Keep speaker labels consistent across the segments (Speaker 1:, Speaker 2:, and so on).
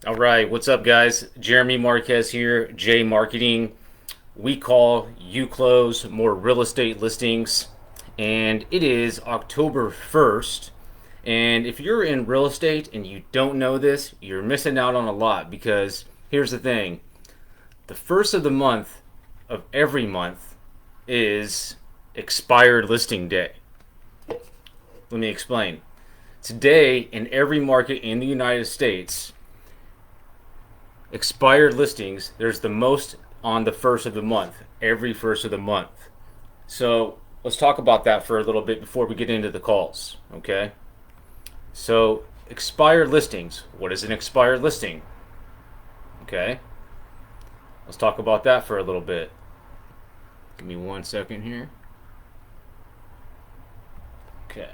Speaker 1: All right, what's up, guys? Jeremy Marquez here, jmarqeting. We call you close more real estate listings, and it is October 1st. And if you're in real estate and you don't know this, you're missing out on a lot because here's the thing: the first of the month of every month is expired listing day. Let me explain. Today, in every market in the United States, expired listings, there's the most on the first of the month, every first of the month. So let's talk about that for a little bit before we get into the calls, okay? So, expired listings. What is an expired listing? Okay, let's talk about that for a little bit. Give me 1 second here. Okay.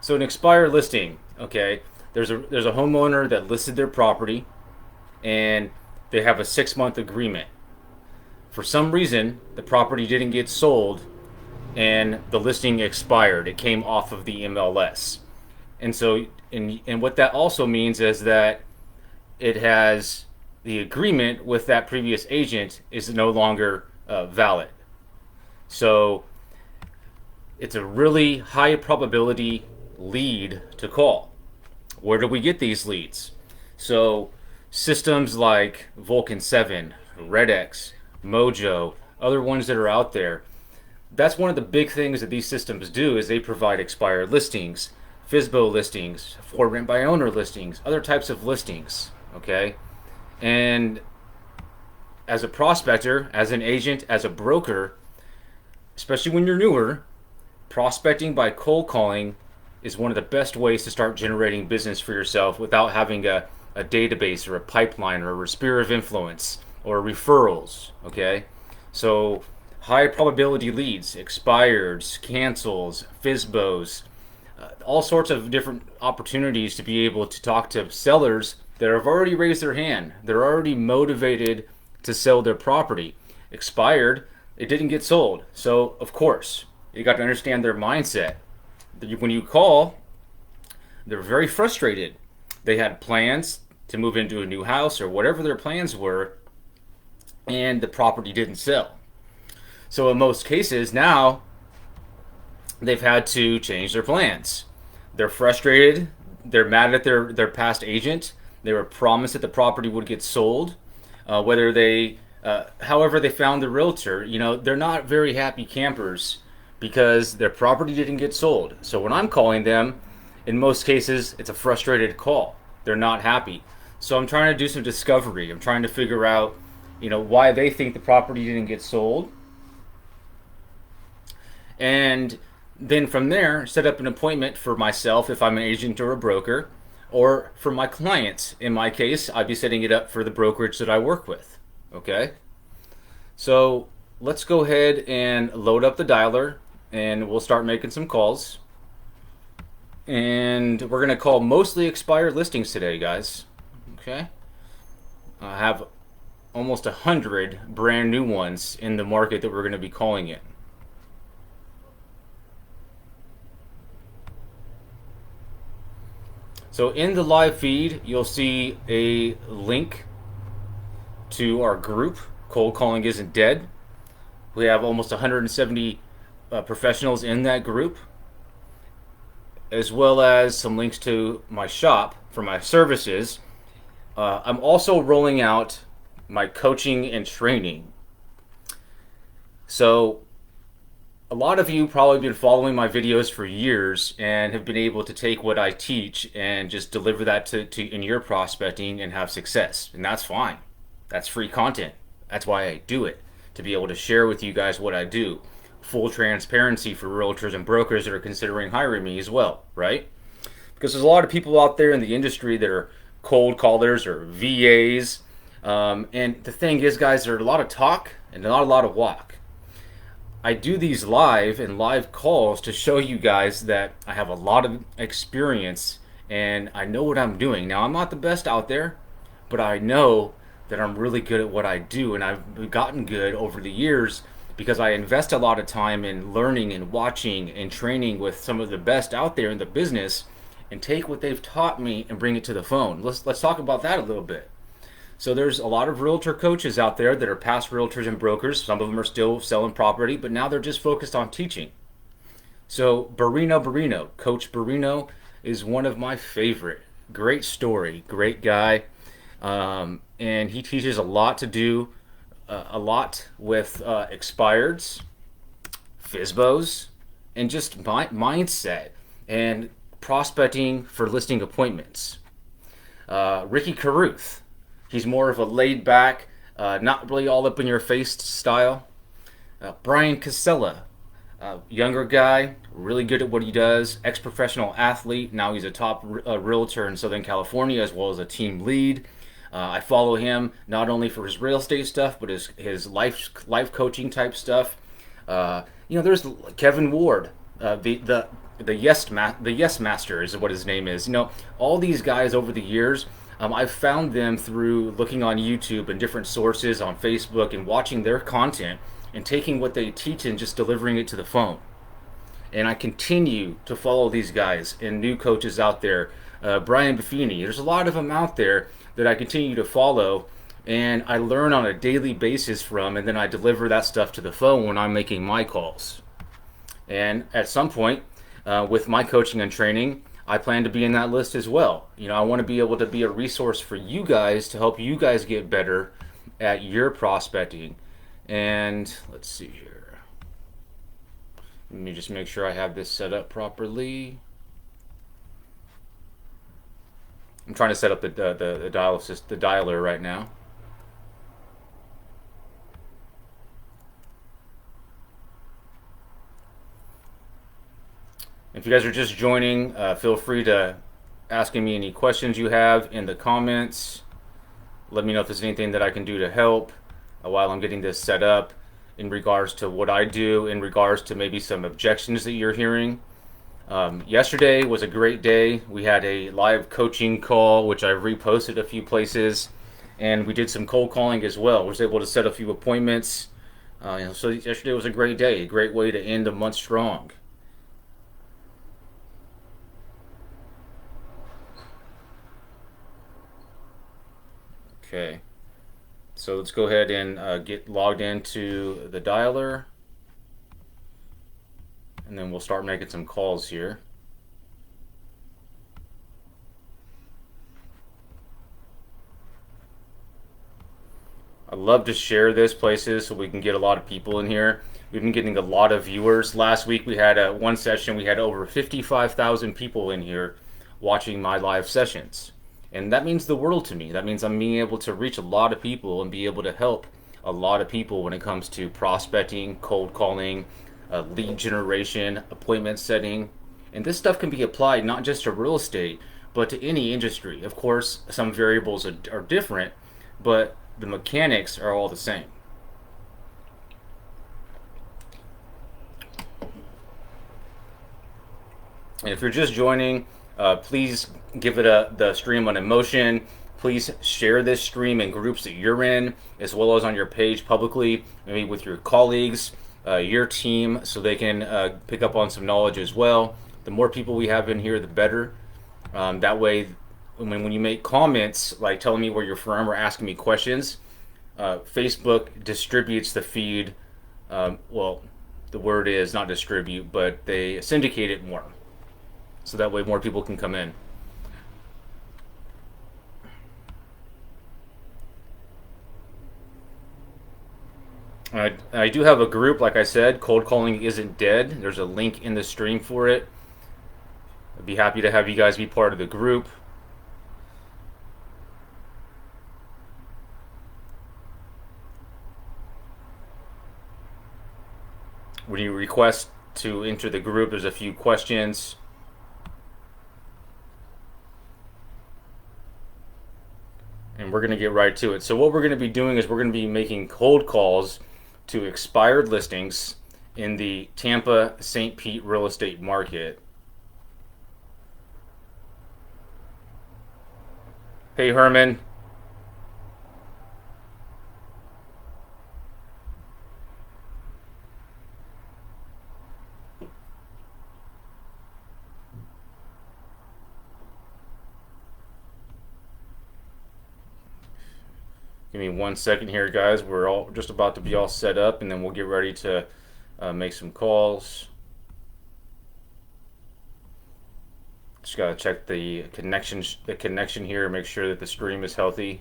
Speaker 1: So, an expired listing, okay, there's a homeowner that listed their property and they have a 6 month agreement. For some reason, the property didn't get sold and the listing expired. It came off of the MLS. And so, and what that also means is that it has the agreement with that previous agent is no longer valid. So, it's a really high probability lead to call. Where do we get these leads? So, systems like Vulcan 7, RedX, Mojo, other ones that are out there, that's one of the big things that these systems do is they provide expired listings, FSBO listings, for rent by owner listings, other types of listings, okay? And as a prospector, as an agent, as a broker, especially when you're newer, prospecting by cold calling is one of the best ways to start generating business for yourself without having a database or a pipeline or a sphere of influence or referrals, okay? So high probability leads, expireds, cancels, FSBOs, all sorts of different opportunities to be able to talk to sellers that have already raised their hand. They're already motivated to sell their property. Expired, it didn't get sold. So, of course, you got to understand their mindset. When you call, they're very frustrated. They had plans to move into a new house or whatever their plans were, and the property didn't sell. So in most cases now, they've had to change their plans. They're frustrated. They're mad at their past agent. They were promised that the property would get sold. However they found the realtor, they're not very happy campers because their property didn't get sold. So when I'm calling them, in most cases, it's a frustrated call. They're not happy. So I'm trying to do some discovery. I'm trying to figure out, why they think the property didn't get sold. And then from there, set up an appointment for myself if I'm an agent or a broker, or for my clients. In my case, I'd be setting it up for the brokerage that I work with. Okay? So let's go ahead and load up the dialer and we'll start making some calls. And we're going to call mostly expired listings today, guys. Okay? I have almost 100 brand new ones in the market that we're going to be calling in. So in the live feed, you'll see a link to our group, Cold Calling Isn't Dead. We have almost 170 professionals in that group, as well as some links to my shop for my services. I'm also rolling out my coaching and training. So a lot of you probably been following my videos for years and have been able to take what I teach and just deliver that to in your prospecting and have success. And that's fine. That's free content. That's why I do it, to be able to share with you guys what I do. Full transparency for realtors and brokers that are considering hiring me as well, right? Because there's a lot of people out there in the industry that are cold callers or VAs. And the thing is, guys, there's a lot of talk and not a lot of walk. I do these live calls to show you guys that I have a lot of experience and I know what I'm doing. Now, I'm not the best out there, but I know that I'm really good at what I do, and I've gotten good over the years because I invest a lot of time in learning and watching and training with some of the best out there in the business, and take what they've taught me and bring it to the phone. Let's talk about that a little bit. So there's a lot of realtor coaches out there that are past realtors and brokers. Some of them are still selling property, but now they're just focused on teaching. So Barino, Coach Barino is one of my favorite. Great story, great guy, and he teaches a lot to do, a lot with expireds, FISBOs, and just mindset and prospecting for listing appointments. Ricky Carruth, he's more of a laid back, not really all up in your face style. Brian Casella, younger guy, really good at what he does, ex-professional athlete. Now he's a top realtor in Southern California as well as a team lead. I follow him not only for his real estate stuff, but his life coaching type stuff. There's Kevin Ward, the yes master is what his name is. All these guys over the years. I've found them through looking on YouTube and different sources on Facebook and watching their content and taking what they teach and just delivering it to the phone. And I continue to follow these guys and new coaches out there. Brian Buffini, there's a lot of them out there that I continue to follow and I learn on a daily basis from, and then I deliver that stuff to the phone when I'm making my calls. And at some point, with my coaching and training, I plan to be in that list as well. I want to be able to be a resource for you guys to help you guys get better at your prospecting. And let's see here. Let me just make sure I have this set up properly. I'm trying to set up the dialer right now. If you guys are just joining, feel free to asking me any questions you have in the comments. Let me know if there's anything that I can do to help while I'm getting this set up in regards to what I do, in regards to maybe some objections that you're hearing. Yesterday was a great day. We had a live coaching call, which I reposted a few places, and we did some cold calling as well. I was able to set a few appointments. So yesterday was a great day, a great way to end the month strong. Okay, so let's go ahead and get logged into the dialer, and then we'll start making some calls here. I love to share this places so we can get a lot of people in here. We've been getting a lot of viewers. Last week we had one session, we had over 55,000 people in here watching my live sessions. And that means the world to me. That means I'm being able to reach a lot of people and be able to help a lot of people when it comes to prospecting, cold calling, lead generation, appointment setting. And this stuff can be applied not just to real estate, but to any industry. Of course, some variables are different, but the mechanics are all the same. And if you're just joining, please give it the stream an emotion. Please share this stream in groups that you're in, as well as on your page publicly, maybe with your colleagues, your team, so they can pick up on some knowledge as well. The more people we have in here, the better. That way, when you make comments, like telling me where you're from or asking me questions, Facebook distributes the feed. Well, the word is not distribute, but they syndicate it more. So that way more people can come in. I do have a group, like I said, Cold Calling Isn't Dead. There's a link in the stream for it. I'd be happy to have you guys be part of the group. When you request to enter the group, there's a few questions. And we're going to get right to it. So what we're going to be doing is we're going to be making cold calls to expired listings in the Tampa St. Pete real estate market. Hey, Herman. Give me 1 second here, guys. We're all just about to be all set up, and then we'll get ready to make some calls. Just gotta check the connection here, make sure that the stream is healthy.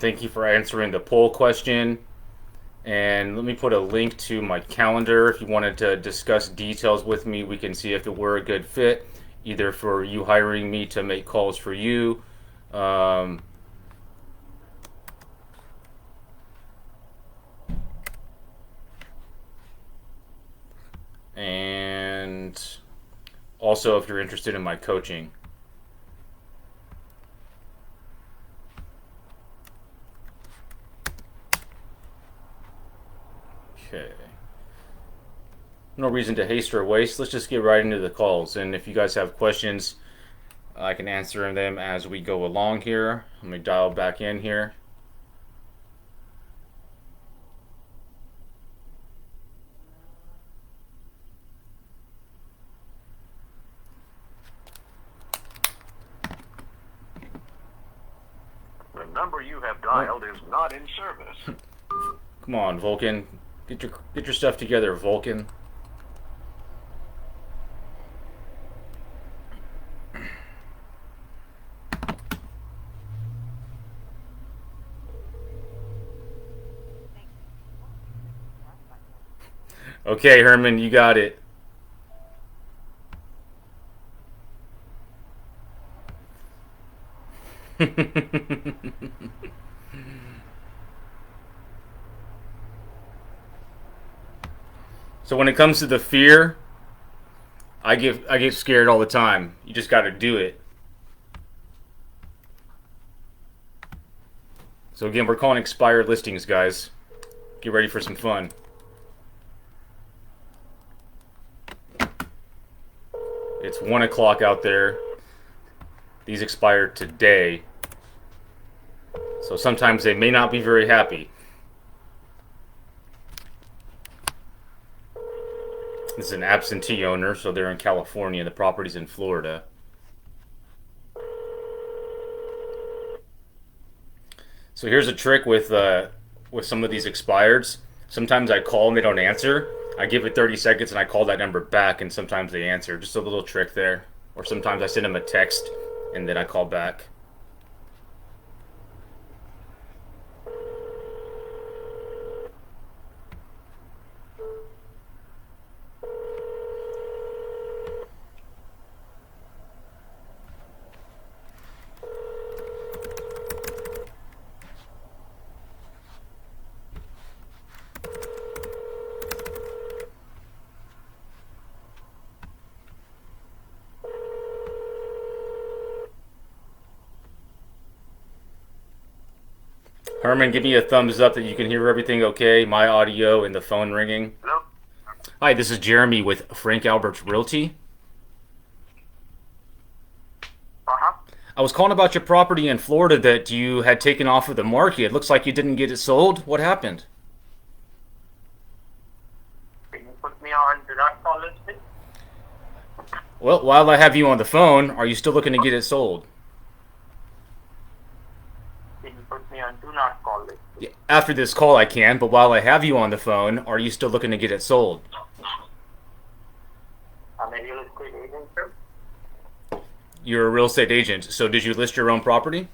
Speaker 1: Thank you for answering the poll question. And let me put a link to my calendar. If you wanted to discuss details with me, we can see if it were a good fit, either for you hiring me to make calls for you. And also if you're interested in my coaching. Okay. No reason to haste or waste. Let's just get right into the calls. And if you guys have questions, I can answer them as we go along here. Let me dial back in here.
Speaker 2: The number you have dialed is not in service.
Speaker 1: Come on, Vulcan. Get your stuff together, Vulcan. Okay, Herman, you got it. So when it comes to the fear, I get scared all the time. You just got to do it. So again, we're calling expired listings, guys. Get ready for some fun. It's 1 o'clock out there. These expired today. So sometimes they may not be very happy. This is an absentee owner, so they're in California. The property's in Florida. So here's a trick with some of these expireds. Sometimes I call and they don't answer. I give it 30 seconds and I call that number back, and sometimes they answer. Just a little trick there. Or sometimes I send them a text and then I call back. Herman, give me a thumbs up that you can hear everything okay, my audio and the phone ringing.
Speaker 2: Hello?
Speaker 1: Hi, this is Jeremy with Frank Albert's Realty. I was calling about your property in Florida that you had taken off of the market. It looks like you didn't get it sold. What happened?
Speaker 2: Can you put me on do not call list, please?
Speaker 1: Well, while I have you on the phone, are you still looking to get it sold?
Speaker 2: Can you put me on do not call list?
Speaker 1: Yeah, after this call I can, but while I have you on the phone, are you still looking to get it sold?
Speaker 2: I'm a real estate agent, sir.
Speaker 1: You're a real estate agent, so did you list your own property?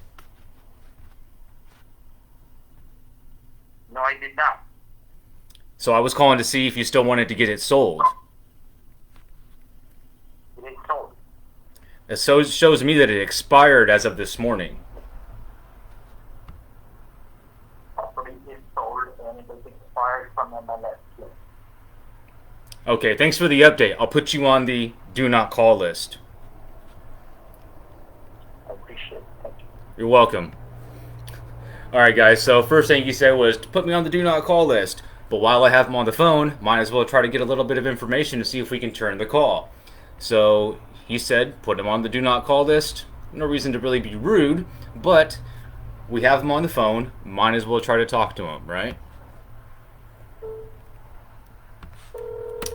Speaker 2: No, I did not.
Speaker 1: So I was calling to see if you still wanted to get it sold.
Speaker 2: It is sold.
Speaker 1: It shows me that it expired as of this morning.
Speaker 2: Property is sold and it is expired from MLS. Yes.
Speaker 1: Okay, thanks for the update. I'll put you on the do not call list.
Speaker 2: I appreciate it. Thank you.
Speaker 1: You're welcome. Alright guys, so first thing he said was to put me on the do not call list. But while I have him on the phone, might as well try to get a little bit of information to see if we can turn the call. So he said put him on the do not call list. No reason to really be rude, but we have him on the phone. Might as well try to talk to him, right?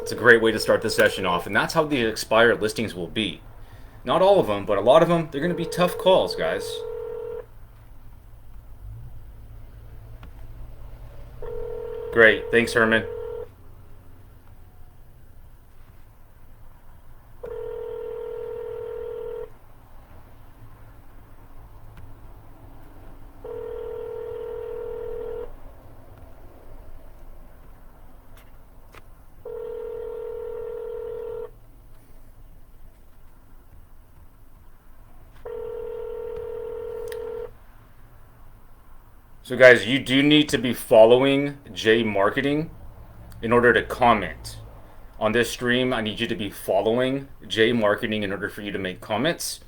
Speaker 1: It's a great way to start the session off, and that's how the expired listings will be. Not all of them, but a lot of them, they're going to be tough calls, guys. Great. Thanks, Herman. So, guys, you do need to be following jmarqeting in order to comment. On this stream, I need you to be following jmarqeting in order for you to make comments.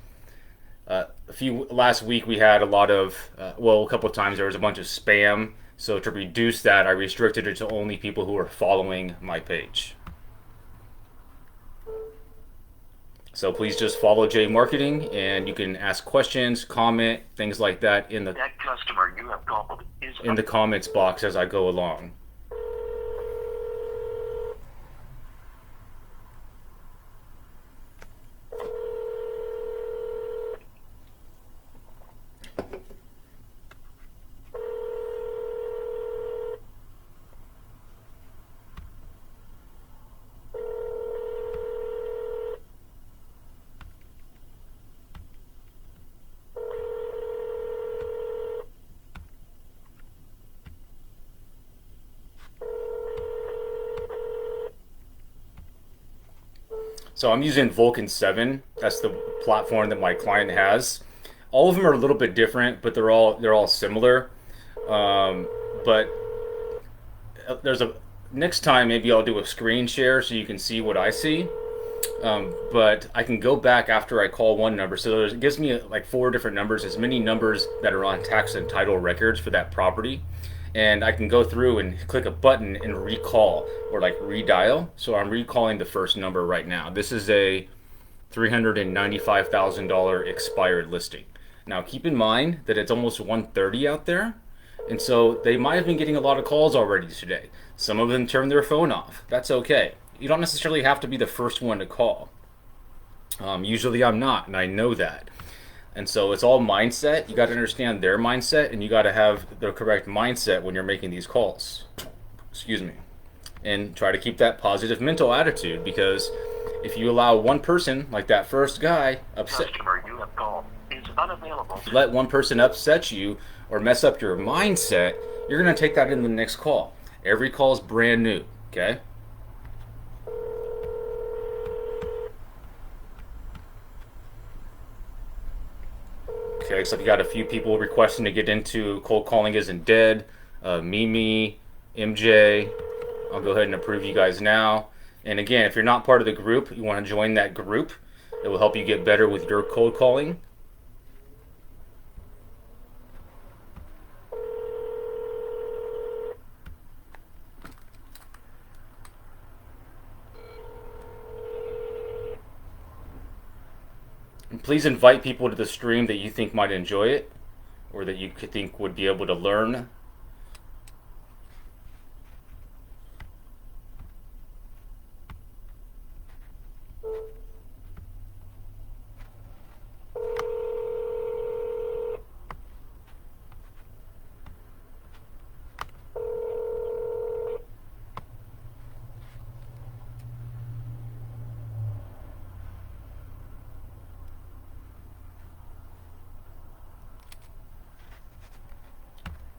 Speaker 1: Last week we had a lot of, a couple of times there was a bunch of spam. So to reduce that, I restricted it to only people who are following my page. So please just follow jmarqeting, and you can ask questions, comment, things like that in the
Speaker 2: customer you have called is
Speaker 1: in the comments box as I go along. So I'm using Vulcan 7. That's the platform that my client has. All of them are a little bit different, but they're all similar. But there's a next time maybe I'll do a screen share so you can see what I see. But I can go back after I call one number. So it gives me like 4 different numbers, as many numbers that are on tax and title records for that property. And I can go through and click a button and recall or like redial. So I'm recalling the first number right now. This is a $395,000 expired listing. Now keep in mind that it's almost 1:30 out there. And so they might have been getting a lot of calls already today. Some of them turned their phone off. That's okay. You don't necessarily have to be the first one to call. Usually I'm not, and I know that. And so it's all mindset. You got to understand their mindset, and you got to have the correct mindset when you're making these calls. Excuse me. And try to keep that positive mental attitude, because if you allow one person, like that first guy,
Speaker 2: customer you have called is unavailable.
Speaker 1: let one person upset you or mess up your mindset, you're going to take that in the next call. Every call is brand new, okay? Okay, so you got a few people requesting to get into Cold Calling Isn't Dead. Mimi, MJ. I'll go ahead and approve you guys now. And again, if you're not part of the group, you want to join that group. It will help you get better with your cold calling. And please invite people to the stream that you think might enjoy it, or that you could think would be able to learn.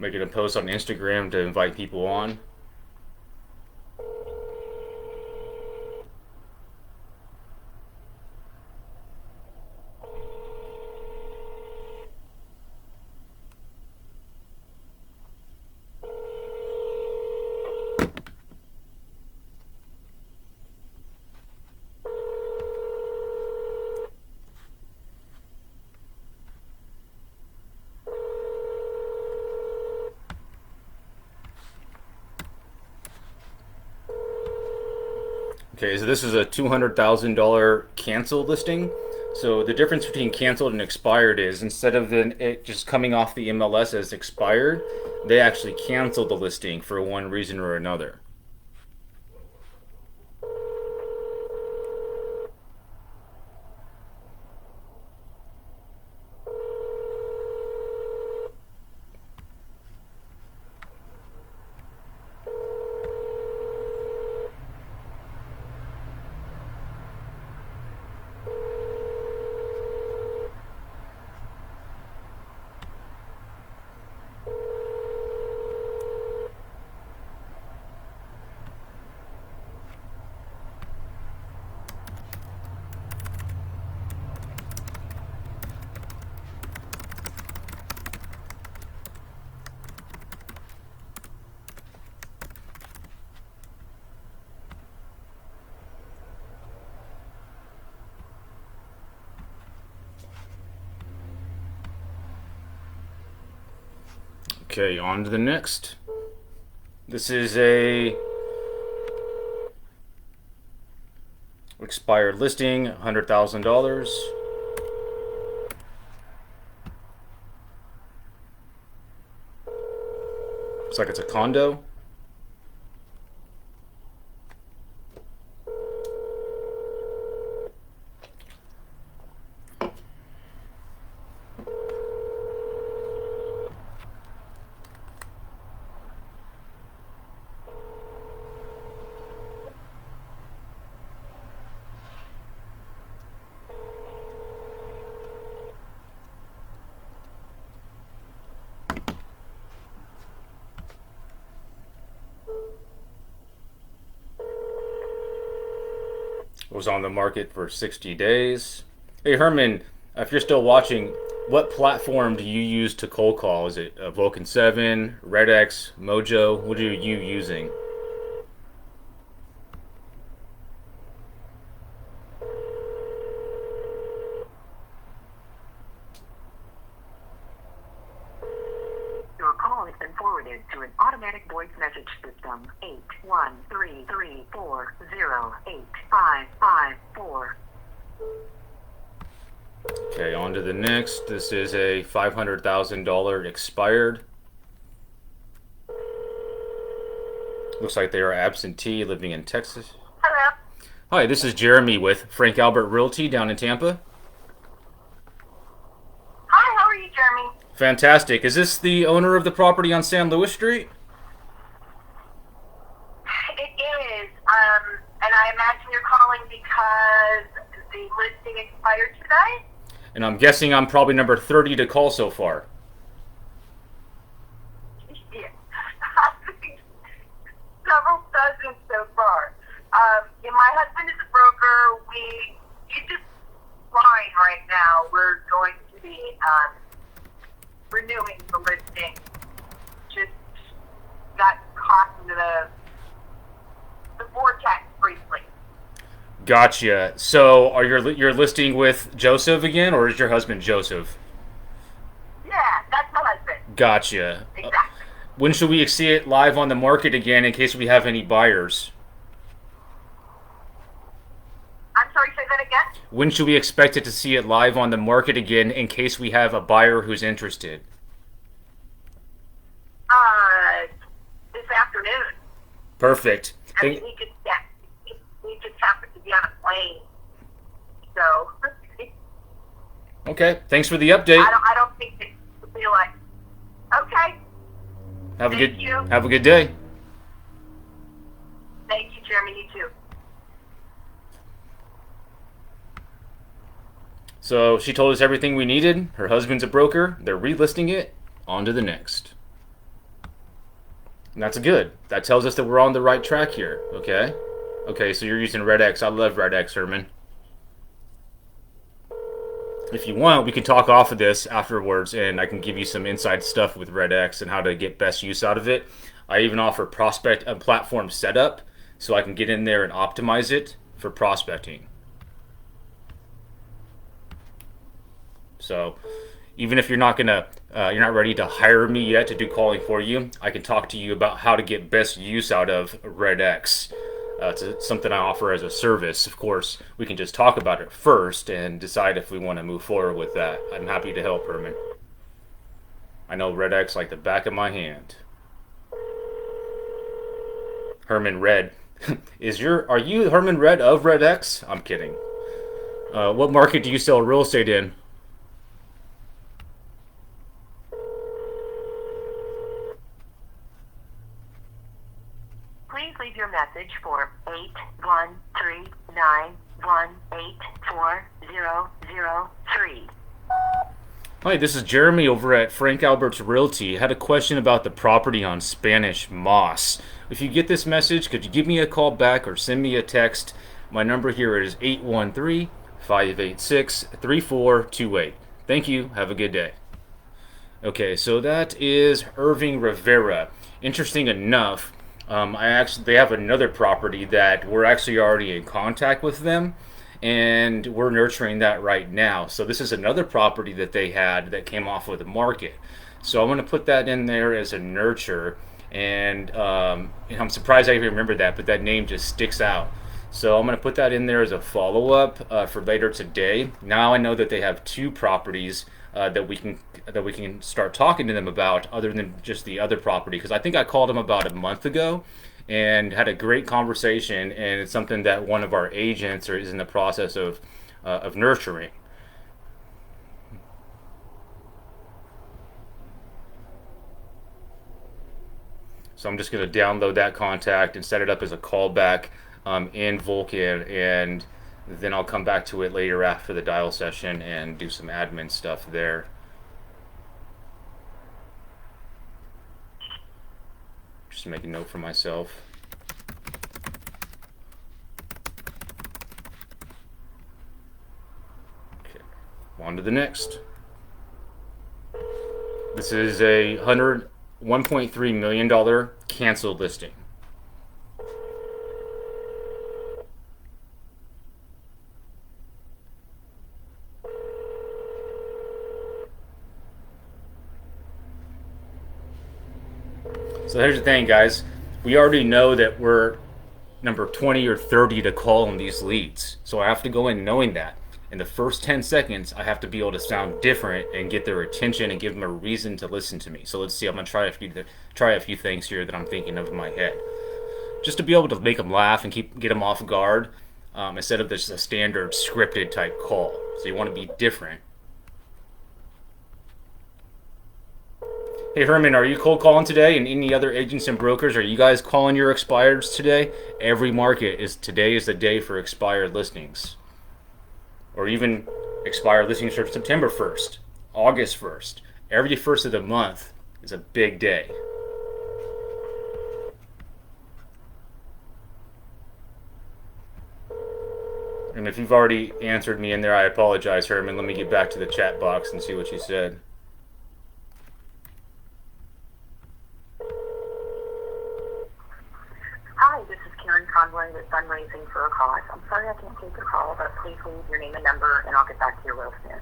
Speaker 1: Making a post on Instagram to invite people on. Okay, so this is a $200,000 cancel listing. So the difference between canceled and expired is instead of it just coming off the MLS as expired, they actually canceled the listing for one reason or another. Okay, on to the next. This is a expired listing, $100,000. Looks like it's a condo. It was on the market for 60 days. Hey Herman, if you're still watching, what platform do you use to cold call? Is it Vulcan 7, RedX, Mojo? What are you using?
Speaker 3: Your call has been forwarded to an automatic voice message system. 81334085554.
Speaker 1: Okay, on to the next. This is a $500,000 expired. Looks like they are absentee living in Texas.
Speaker 3: Hello.
Speaker 1: Hi, this is Jeremy with Frank Albert Realty down in Tampa.
Speaker 3: Hi, how are you, Jeremy?
Speaker 1: Fantastic. Is this the owner of the property on San Luis Street?
Speaker 3: It is. And I imagine you're calling because the listing expired today?
Speaker 1: And I'm guessing I'm probably number 30 to call so far.
Speaker 3: Yes. Several dozens so far. Yeah, my husband is a broker. He's just flying right now. We're going to be renewing the listing. Just got caught in the vortex briefly.
Speaker 1: Gotcha. So, are you're listing with Joseph again, or is your husband Joseph?
Speaker 3: Yeah, that's my husband.
Speaker 1: Gotcha.
Speaker 3: Exactly.
Speaker 1: When should we see it live on the market again in case we have any buyers?
Speaker 3: I'm sorry, say that again?
Speaker 1: When should we expect it to see it live on the market again in case we have a buyer who's interested?
Speaker 3: This afternoon.
Speaker 1: Perfect.
Speaker 3: I mean, he just happened to be on a plane. So,
Speaker 1: Okay. Thanks for the update.
Speaker 3: I don't think it would be like, okay,
Speaker 1: Have a
Speaker 3: Thank
Speaker 1: good
Speaker 3: you.
Speaker 1: have a good day.
Speaker 3: thank you, Jeremy, you too.
Speaker 1: So she told us everything we needed. Her husband's a broker. They're relisting it. On to the next. And that's good. That tells us that we're on the right track here. Okay. Okay. So you're using RedX. I love RedX, Herman. If you want, we can talk off of this afterwards, and I can give you some inside stuff with RedX and how to get best use out of it. I even offer prospect and platform setup, so I can get in there and optimize it for prospecting. So, even if you're not ready to hire me yet to do calling for you, I can talk to you about how to get best use out of RedX. It's something I offer as a service. Of course, we can just talk about it first and decide if we want to move forward with that. I'm happy to help, Herman. I know Red X like the back of my hand. Herman Red. Are you Herman Red of Red X? I'm kidding. What market do you sell real estate in?
Speaker 4: Please leave your message for 81391184003.
Speaker 1: Hi, this is Jeremy over at Frank Albert's Realty. I had a question about the property on Spanish Moss. If you get this message, could you give me a call back or send me a text? My number here is 813-586-3428. Thank you. Have a good day. Okay, so that is Irving Rivera. Interesting enough, they have another property that we're actually already in contact with them, and we're nurturing that right now. So this is another property that they had that came off of the market. So I'm going to put that in there as a nurture, and I'm surprised I even remember that, but that name just sticks out. So I'm going to put that in there as a follow-up for later today. Now I know that they have two properties that we can start talking to them about, other than just the other property, because I think I called them about a month ago and had a great conversation, and it's something that one of our agents is in the process of nurturing. So I'm just going to download that contact and set it up as a callback in Vulcan, and then I'll come back to it later after the dial session and do some admin stuff there. Just make a note for myself. Okay, on to the next. This is a $1.3 million canceled listing. So here's the thing, guys. We already know that we're number 20 or 30 to call on these leads. So I have to go in knowing that. In the first 10 seconds, I have to be able to sound different and get their attention and give them a reason to listen to me. So let's see. I'm going to try a few things here that I'm thinking of in my head. Just to be able to make them laugh and get them off guard, instead of just a standard scripted type call. So you want to be different. Hey Herman, are you cold calling today? And any other agents and brokers, are you guys calling your expireds today? Every market today is the day for expired listings. Or even expired listings for September 1st, August 1st. Every first of the month is a big day. And if you've already answered me in there, I apologize, Herman. Let me get back to the chat box and see what you said.
Speaker 4: Hi, this is Karen Conway with Fundraising for a Cause. I'm sorry I can't take your call, but please leave your name and number, and I'll get back to you real soon.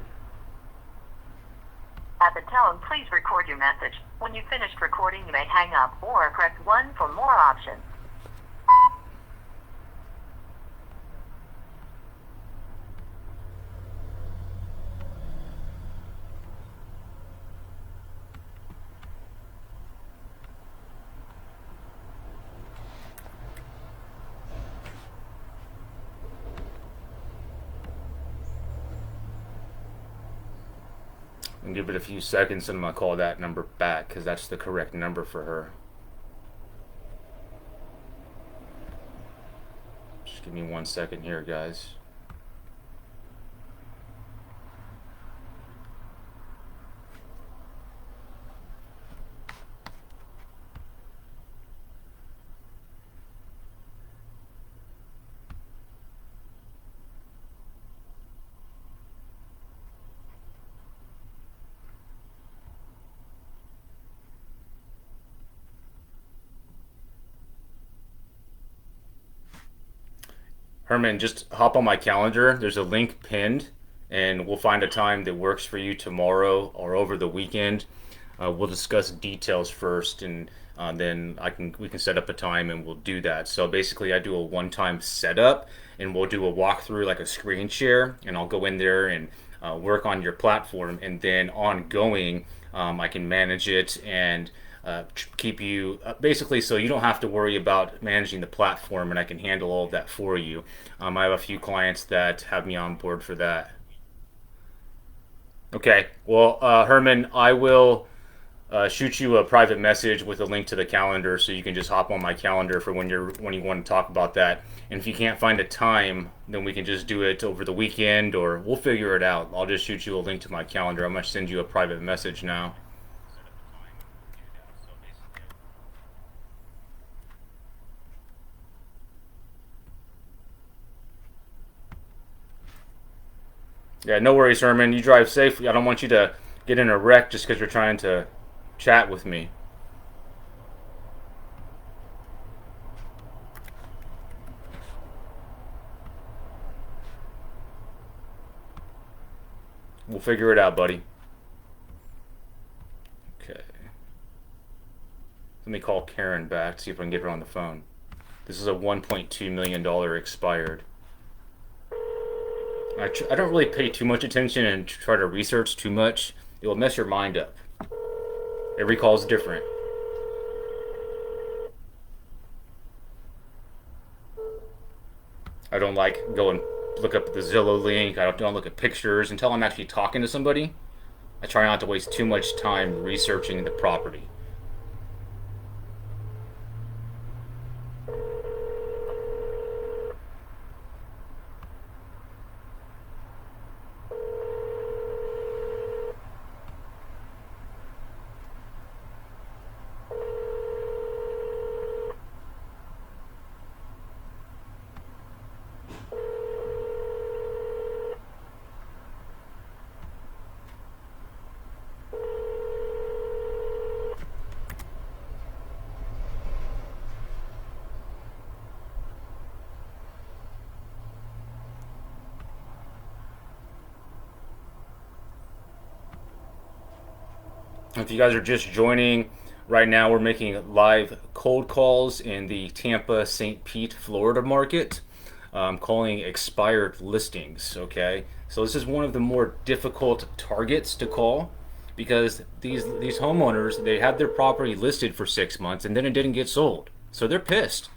Speaker 4: At the tone, please record your message. When you've finished recording, you may hang up or press 1 for more options.
Speaker 1: And give it a few seconds, and I'm going to call that number back because that's the correct number for her. Just give me 1 second here, guys. Herman, just hop on my calendar. There's a link pinned, and we'll find a time that works for you tomorrow or over the weekend. We'll discuss details first, and then we can set up a time and we'll do that. So basically, I do a one-time setup, and we'll do a walkthrough like a screen share, and I'll go in there and work on your platform, and then ongoing, I can manage it and keep you basically so you don't have to worry about managing the platform, and I can handle all of that for you. I have a few clients that have me on board for that. Okay, well, Herman, I will shoot you a private message with a link to the calendar so you can just hop on my calendar for when you want to talk about that. And if you can't find a time, then we can just do it over the weekend, or we'll figure it out. I'll just shoot you a link to my calendar. I'm going to send you a private message now. Yeah, no worries, Herman. You drive safely. I don't want you to get in a wreck just because you're trying to chat with me. We'll figure it out, buddy. Okay. Let me call Karen back, see if I can get her on the phone. This is a $1.2 million expired. I don't really pay too much attention and try to research too much. It will mess your mind up. Every call is different. I don't like go and look up the Zillow link. I don't look at pictures until I'm actually talking to somebody. I try not to waste too much time researching the property. If you guys are just joining, right now we're making live cold calls in the Tampa, St. Pete, Florida market. Calling expired listings, okay? So this is one of the more difficult targets to call because these homeowners, they had their property listed for 6 months and then it didn't get sold. So they're pissed.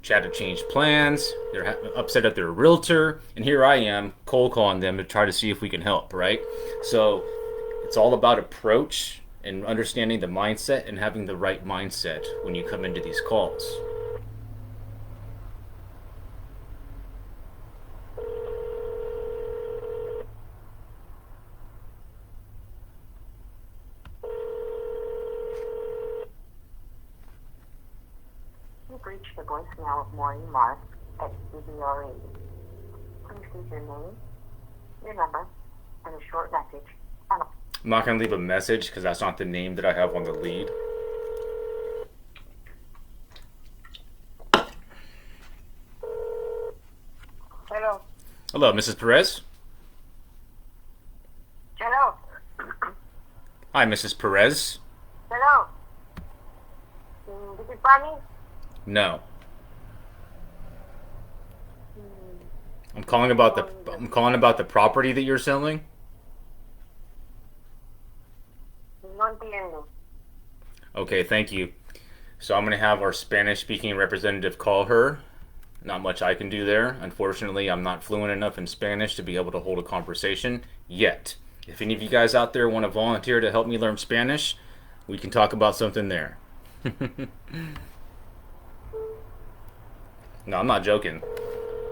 Speaker 1: Had to change plans, they're upset at their realtor, and here I am cold calling them to try to see if we can help, right? So it's all about approach and understanding the mindset and having the right mindset when you come into these calls.
Speaker 4: You've reached the voicemail of Maureen Mark at CBRE. Please leave your name, your number, and a short message.
Speaker 1: I'm not going to leave a message because that's not the name that I have on the lead.
Speaker 3: Hello.
Speaker 1: Hello, Mrs. Perez.
Speaker 3: Hello.
Speaker 1: Hi, Mrs. Perez.
Speaker 3: Hello. This is Bunny.
Speaker 1: No. I'm calling about the property that you're selling.
Speaker 3: No entiendo.
Speaker 1: Okay, thank you. So I'm going to have our Spanish-speaking representative call her. Not much I can do there. Unfortunately, I'm not fluent enough in Spanish to be able to hold a conversation yet. If any of you guys out there want to volunteer to help me learn Spanish, we can talk about something there. No, I'm not joking.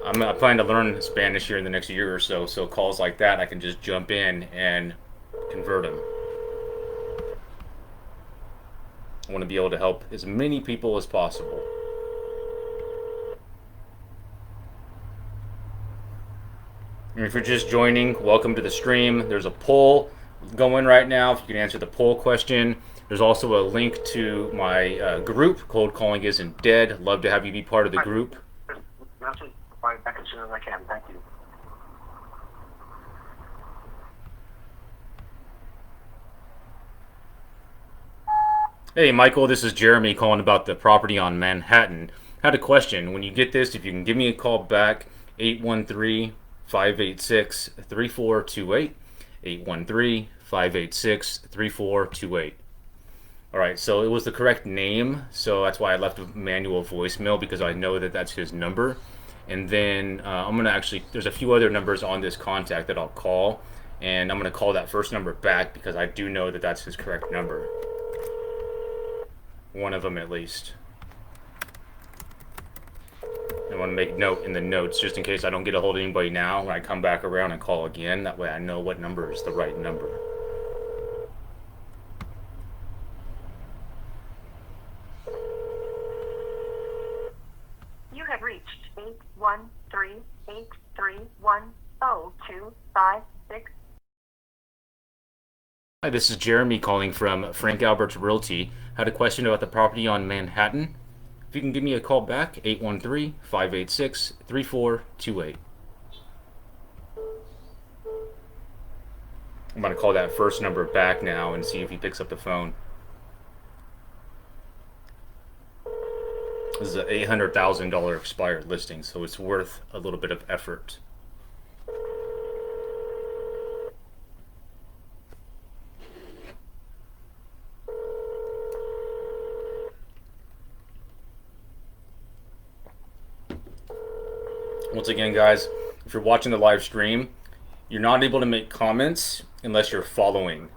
Speaker 1: I plan to learn Spanish here in the next year or so, so calls like that I can just jump in and convert them. I want to be able to help as many people as possible. And if you're just joining, welcome to the stream. There's a poll going right now. If you can answer the poll question. There's also a link to my group. Cold Calling Isn't Dead. Love to have you be part of the group.
Speaker 2: I'll be back as soon as I can. Thank you.
Speaker 1: Hey, Michael, this is Jeremy calling about the property on Manhattan. Had a question. When you get this, if you can give me a call back, 813-586-3428. 813-586-3428. All right, so it was the correct name, so that's why I left a manual voicemail because I know that that's his number. And then I'm gonna actually, there's a few other numbers on this contact that I'll call, and I'm gonna call that first number back because I do know that that's his correct number. One of them at least. I want to make note in the notes just in case I don't get a hold of anybody now when I come back around and call again. That way I know what number is the right number.
Speaker 4: You have reached 813-831-0256.
Speaker 1: Hi, this is Jeremy calling from Frank Albert's Realty. Had a question about the property on Manhattan. If you can give me a call back, 813-586-3428. I'm going to call that first number back now and see if he picks up the phone. This is an $800,000 expired listing, so it's worth a little bit of effort. Once again, guys, if you're watching the live stream, you're not able to make comments unless you're following.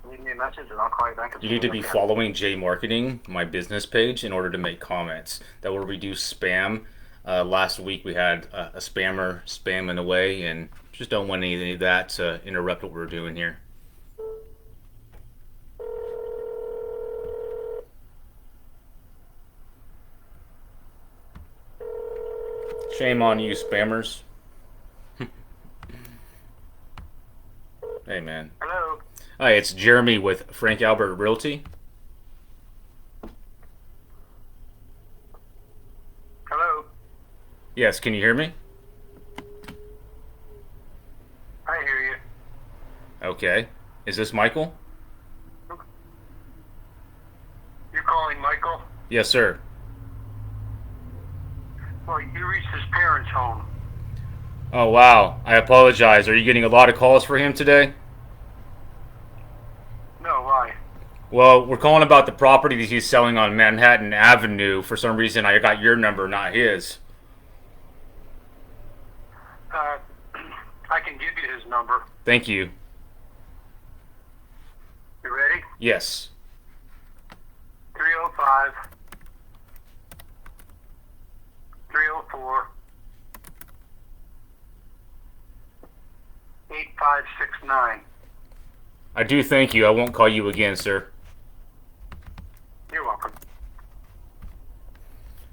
Speaker 2: Leave me a message and I'll call you back.
Speaker 1: You need to be following jmarqeting, my business page, in order to make comments. That will reduce spam. Last week we had a spammer spamming away, and just don't want any of that to interrupt what we're doing here. Shame on you, spammers. Hey, man.
Speaker 2: Hello.
Speaker 1: Hi, it's Jeremy with Frank Albert Realty.
Speaker 2: Hello.
Speaker 1: Yes, can you hear me?
Speaker 2: I hear you.
Speaker 1: Okay. Is this Michael?
Speaker 2: You're calling Michael?
Speaker 1: Yes, sir.
Speaker 2: Well, you reached his parents' home.
Speaker 1: Oh, wow. I apologize. Are you getting a lot of calls for him today?
Speaker 2: No, why?
Speaker 1: Well, we're calling about the property that he's selling on Manhattan Avenue. For some reason, I got your number, not his.
Speaker 2: I can give you his number.
Speaker 1: Thank you.
Speaker 2: You ready?
Speaker 1: Yes.
Speaker 2: 305 304 8569.
Speaker 1: I do thank you. I won't call you again, sir.
Speaker 2: You're welcome.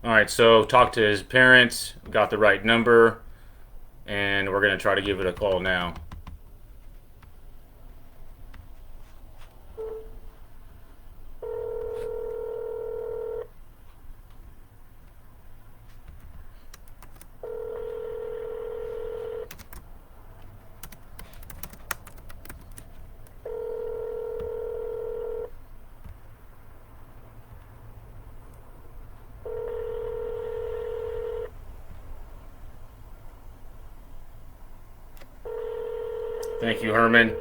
Speaker 1: All right, so talked to his parents, got the right number, and we're going to try to give it a call now. Thank you, Herman.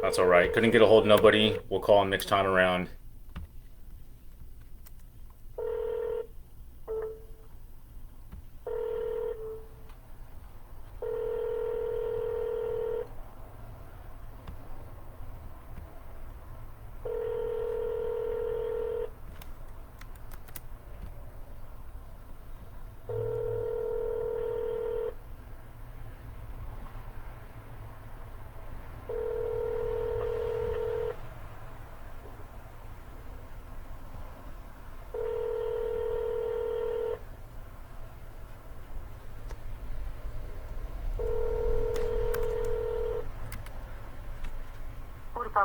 Speaker 1: That's all right. Couldn't get a hold of nobody. We'll call him next time around.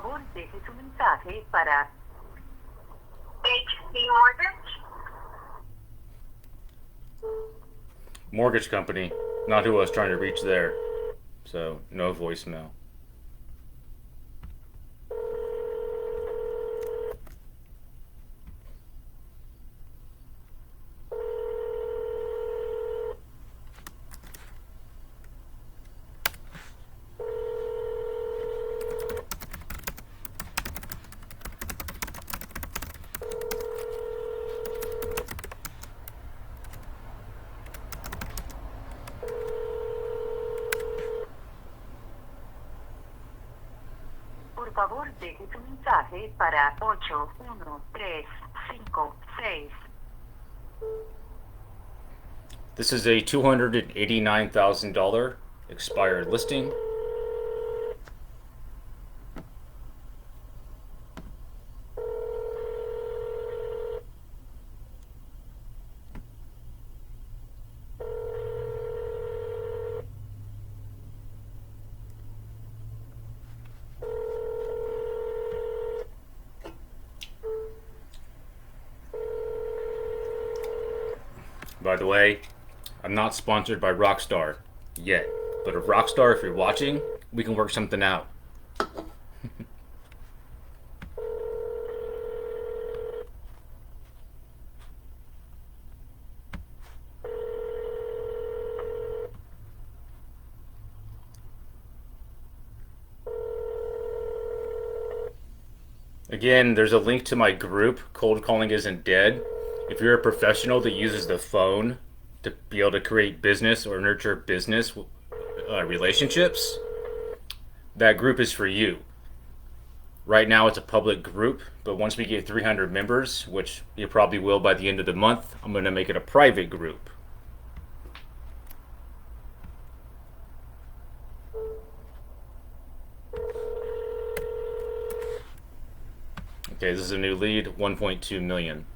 Speaker 4: favor, deje su mensaje para
Speaker 3: HC Mortgage.
Speaker 1: Mortgage company, not who I was trying to reach there. So, no voicemail.
Speaker 4: Por favor, deje su mensaje para 813556.
Speaker 1: This is a $289,000 expired listing. By the way, I'm not sponsored by Rockstar yet, but if Rockstar, if you're watching, we can work something out. Again, there's a link to my group, Cold Calling Isn't Dead. If you're a professional that uses the phone to be able to create business or nurture business relationships, that group is for you. Right now it's a public group, but once we get 300 members, which you probably will by the end of the month, I'm going to make it a private group. Okay, this is a new lead, 1.2 million.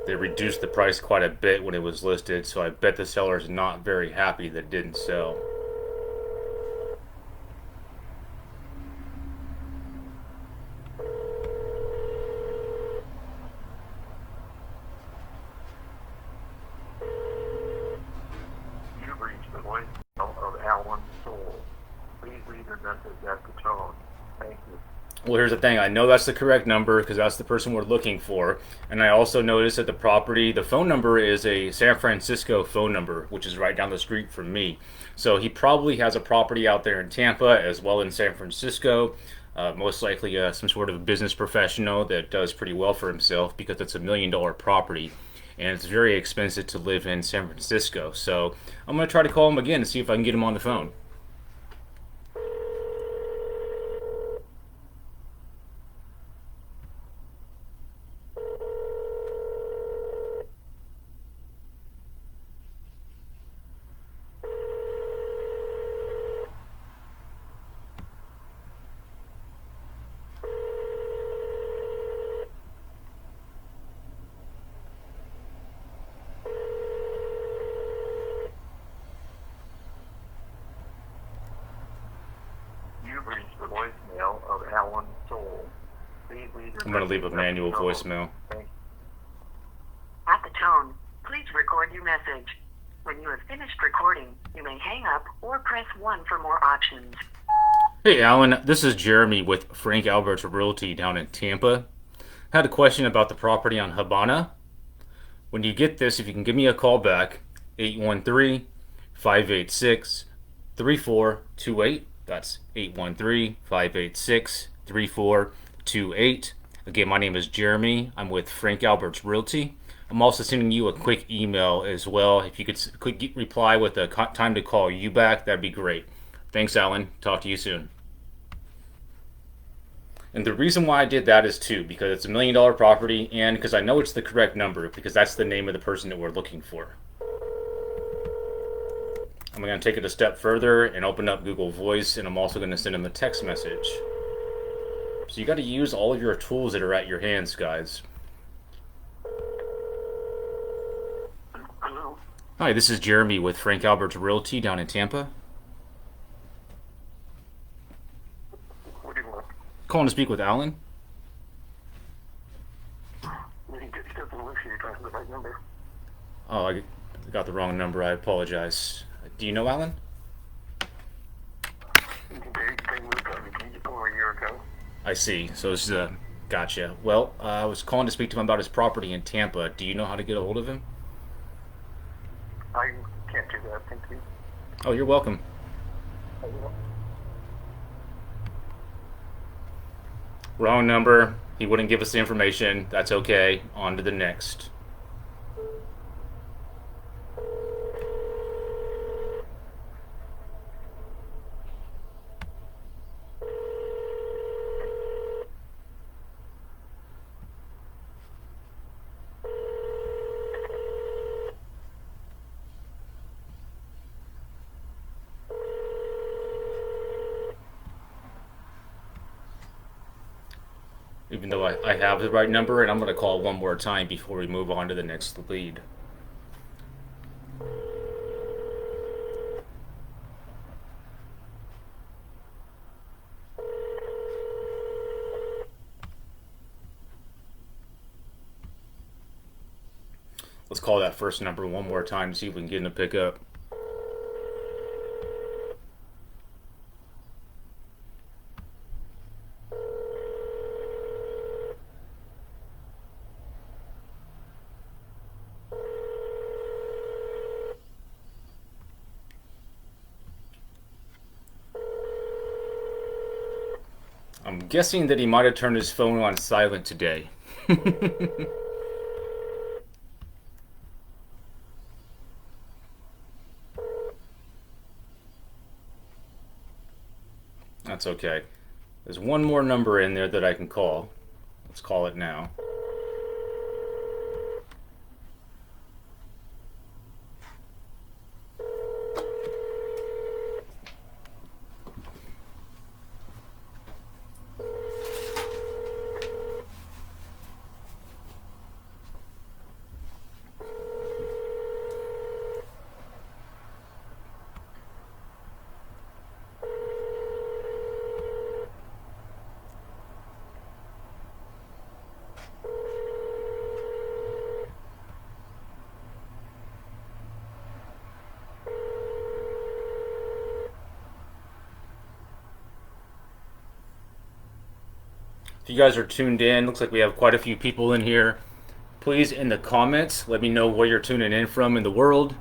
Speaker 1: They reduced the price quite a bit when it was listed, so I bet the seller's not very happy that it didn't sell.
Speaker 2: You've reached the voicemail of Alan Soul. Please leave your message at the tone. Thank you.
Speaker 1: Well, here's the thing. I know that's the correct number because that's the person we're looking for. And I also noticed that the property, the phone number is a San Francisco phone number, which is right down the street from me. So he probably has a property out there in Tampa as well in San Francisco. Most likely some sort of business professional that does pretty well for himself because it's $1 million property. And it's very expensive to live in San Francisco. So I'm going to try to call him again and see if I can get him on the phone.
Speaker 2: You've reached the voicemail of Alan Soul. Please leave your
Speaker 1: I'm going to leave a
Speaker 2: message at
Speaker 1: manual
Speaker 2: the tone.
Speaker 1: voicemail.
Speaker 2: Thank you.
Speaker 4: At the tone, please record your message. When you have finished recording, you may hang up or press 1 for more options.
Speaker 1: Hey Alan, this is Jeremy with Frank Albert's Realty down in Tampa. Had a question about the property on Habana. When you get this, if you can give me a call back, 813-586-3428. That's 813-586-3428. Again, my name is Jeremy. I'm with Frank Albert's Realty. I'm also sending you a quick email as well. If you could reply with a time to call you back, that'd be great. Thanks, Alan. Talk to you soon. And the reason why I did that is too, because it's $1 million property and because I know it's the correct number, because that's the name of the person that we're looking for. I'm going to take it a step further and open up Google Voice, and I'm also going to send him a text message. So you got to use all of your tools that are at your hands, guys.
Speaker 4: Hello.
Speaker 1: Hi, this is Jeremy with Frank Albert's Realty down in Tampa.
Speaker 2: What do you want?
Speaker 1: Calling to speak with Alan.
Speaker 2: He doesn't live here. You're trying to the right number.
Speaker 1: Oh, I got the wrong number. I apologize. Do you know Alan?
Speaker 2: They moved over a year ago.
Speaker 1: I see. So this is a gotcha. Well, I was calling to speak to him about his property in Tampa. Do you know how to get a hold of him?
Speaker 2: I can't do that. Thank you.
Speaker 1: Oh, you're welcome. Wrong number. He wouldn't give us the information. That's okay. On to the next. Even though I have the right number, and I'm going to call one more time before we move on to the next lead. Let's call that first number one more time to see if we can get him to pick up. I'm guessing that he might have turned his phone on silent today. That's okay. There's one more number in there that I can call. Let's call it now. If you guys are tuned in, looks like we have quite a few people in here. Please, in the comments, let me know where you're tuning in from in the world.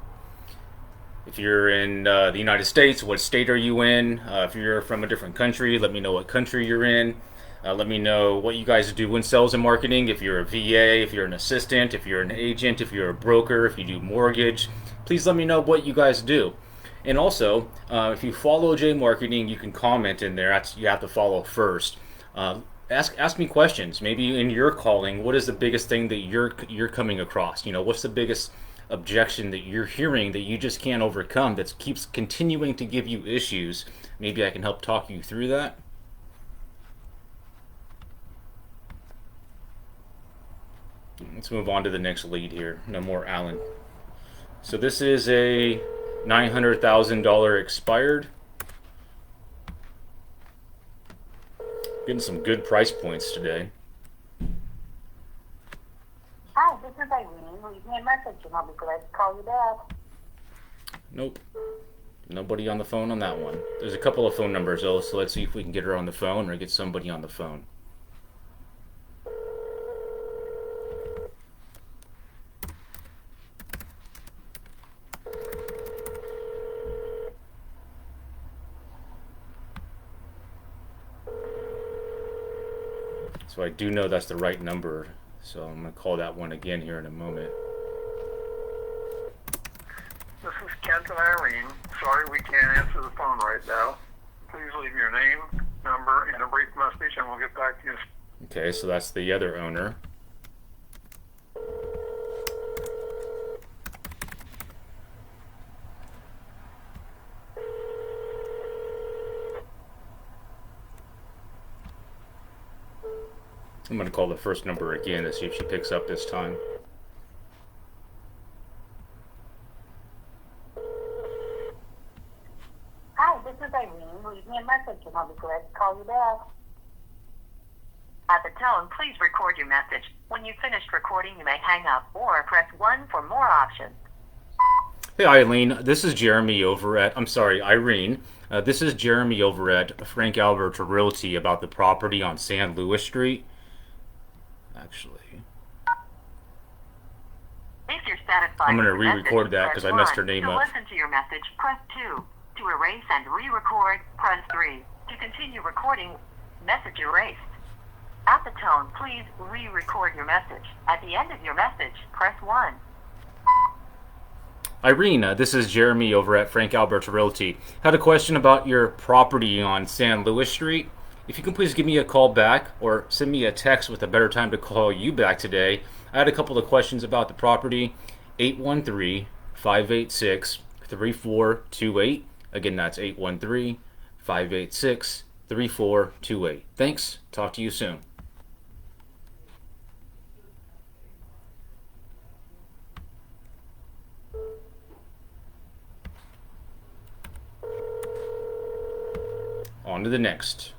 Speaker 1: If you're in the United States, what state are you in? If you're from a different country, let me know what country you're in. Let me know what you guys do in sales and marketing. If you're a VA, if you're an assistant, if you're an agent, if you're a broker, if you do mortgage, please let me know what you guys do. And also, if you follow jmarqeting, you can comment in there. You have to follow first. Ask me questions. Maybe in your calling, what is the biggest thing that you're coming across? You know, what's the biggest objection that you're hearing that you just can't overcome that keeps continuing to give you issues? Maybe I can help talk you through that. Let's move on to the next lead here. No more Alan. So this is a $900,000 expired. Getting some good price points today.
Speaker 4: Hi, this is Irene. Leave me a message and I'll be glad to call you back.
Speaker 1: Nope. Nobody on the phone on that one. There's a couple of phone numbers though, so let's see if we can get her on the phone or get somebody on the phone. So I do know that's the right number, so I'm going to call that one again here in a moment.
Speaker 2: This is Kent and Irene. Sorry we can't answer the phone right now. Please leave your name, number, and a brief message, and we'll get back to you.
Speaker 1: Okay, so that's the other owner. I'm going to call the first number again to see if she picks up this time.
Speaker 4: is Irene. Leave me a message and I'll be glad to call you back.
Speaker 5: At the tone, please record your message. When you've finished recording, you may hang up or press 1 for more options.
Speaker 1: Hey Eileen, this is Jeremy over at, I'm sorry, Irene. This is Jeremy over at Frank Albert Realty about the property on San Luis Street. Actually,
Speaker 5: If you're satisfied
Speaker 1: I'm gonna
Speaker 5: with your
Speaker 1: re-record
Speaker 5: message,
Speaker 1: that
Speaker 5: press
Speaker 1: 'cause I messed her
Speaker 5: 1.
Speaker 1: name
Speaker 5: to
Speaker 1: up.
Speaker 5: listen to your message, press 2. To erase and re-record, press 3. To continue recording, message erased. At the tone, please re-record your message. At the end of your message, press 1.
Speaker 1: Irene, this is Jeremy over at Frank Albert Realty. Had a question about your property on San Luis Street. If you can please give me a call back or send me a text with a better time to call you back today. I had a couple of questions about the property. 813-586-3428. Again, that's 813-586-3428. Thanks. Talk to you soon. On to the next.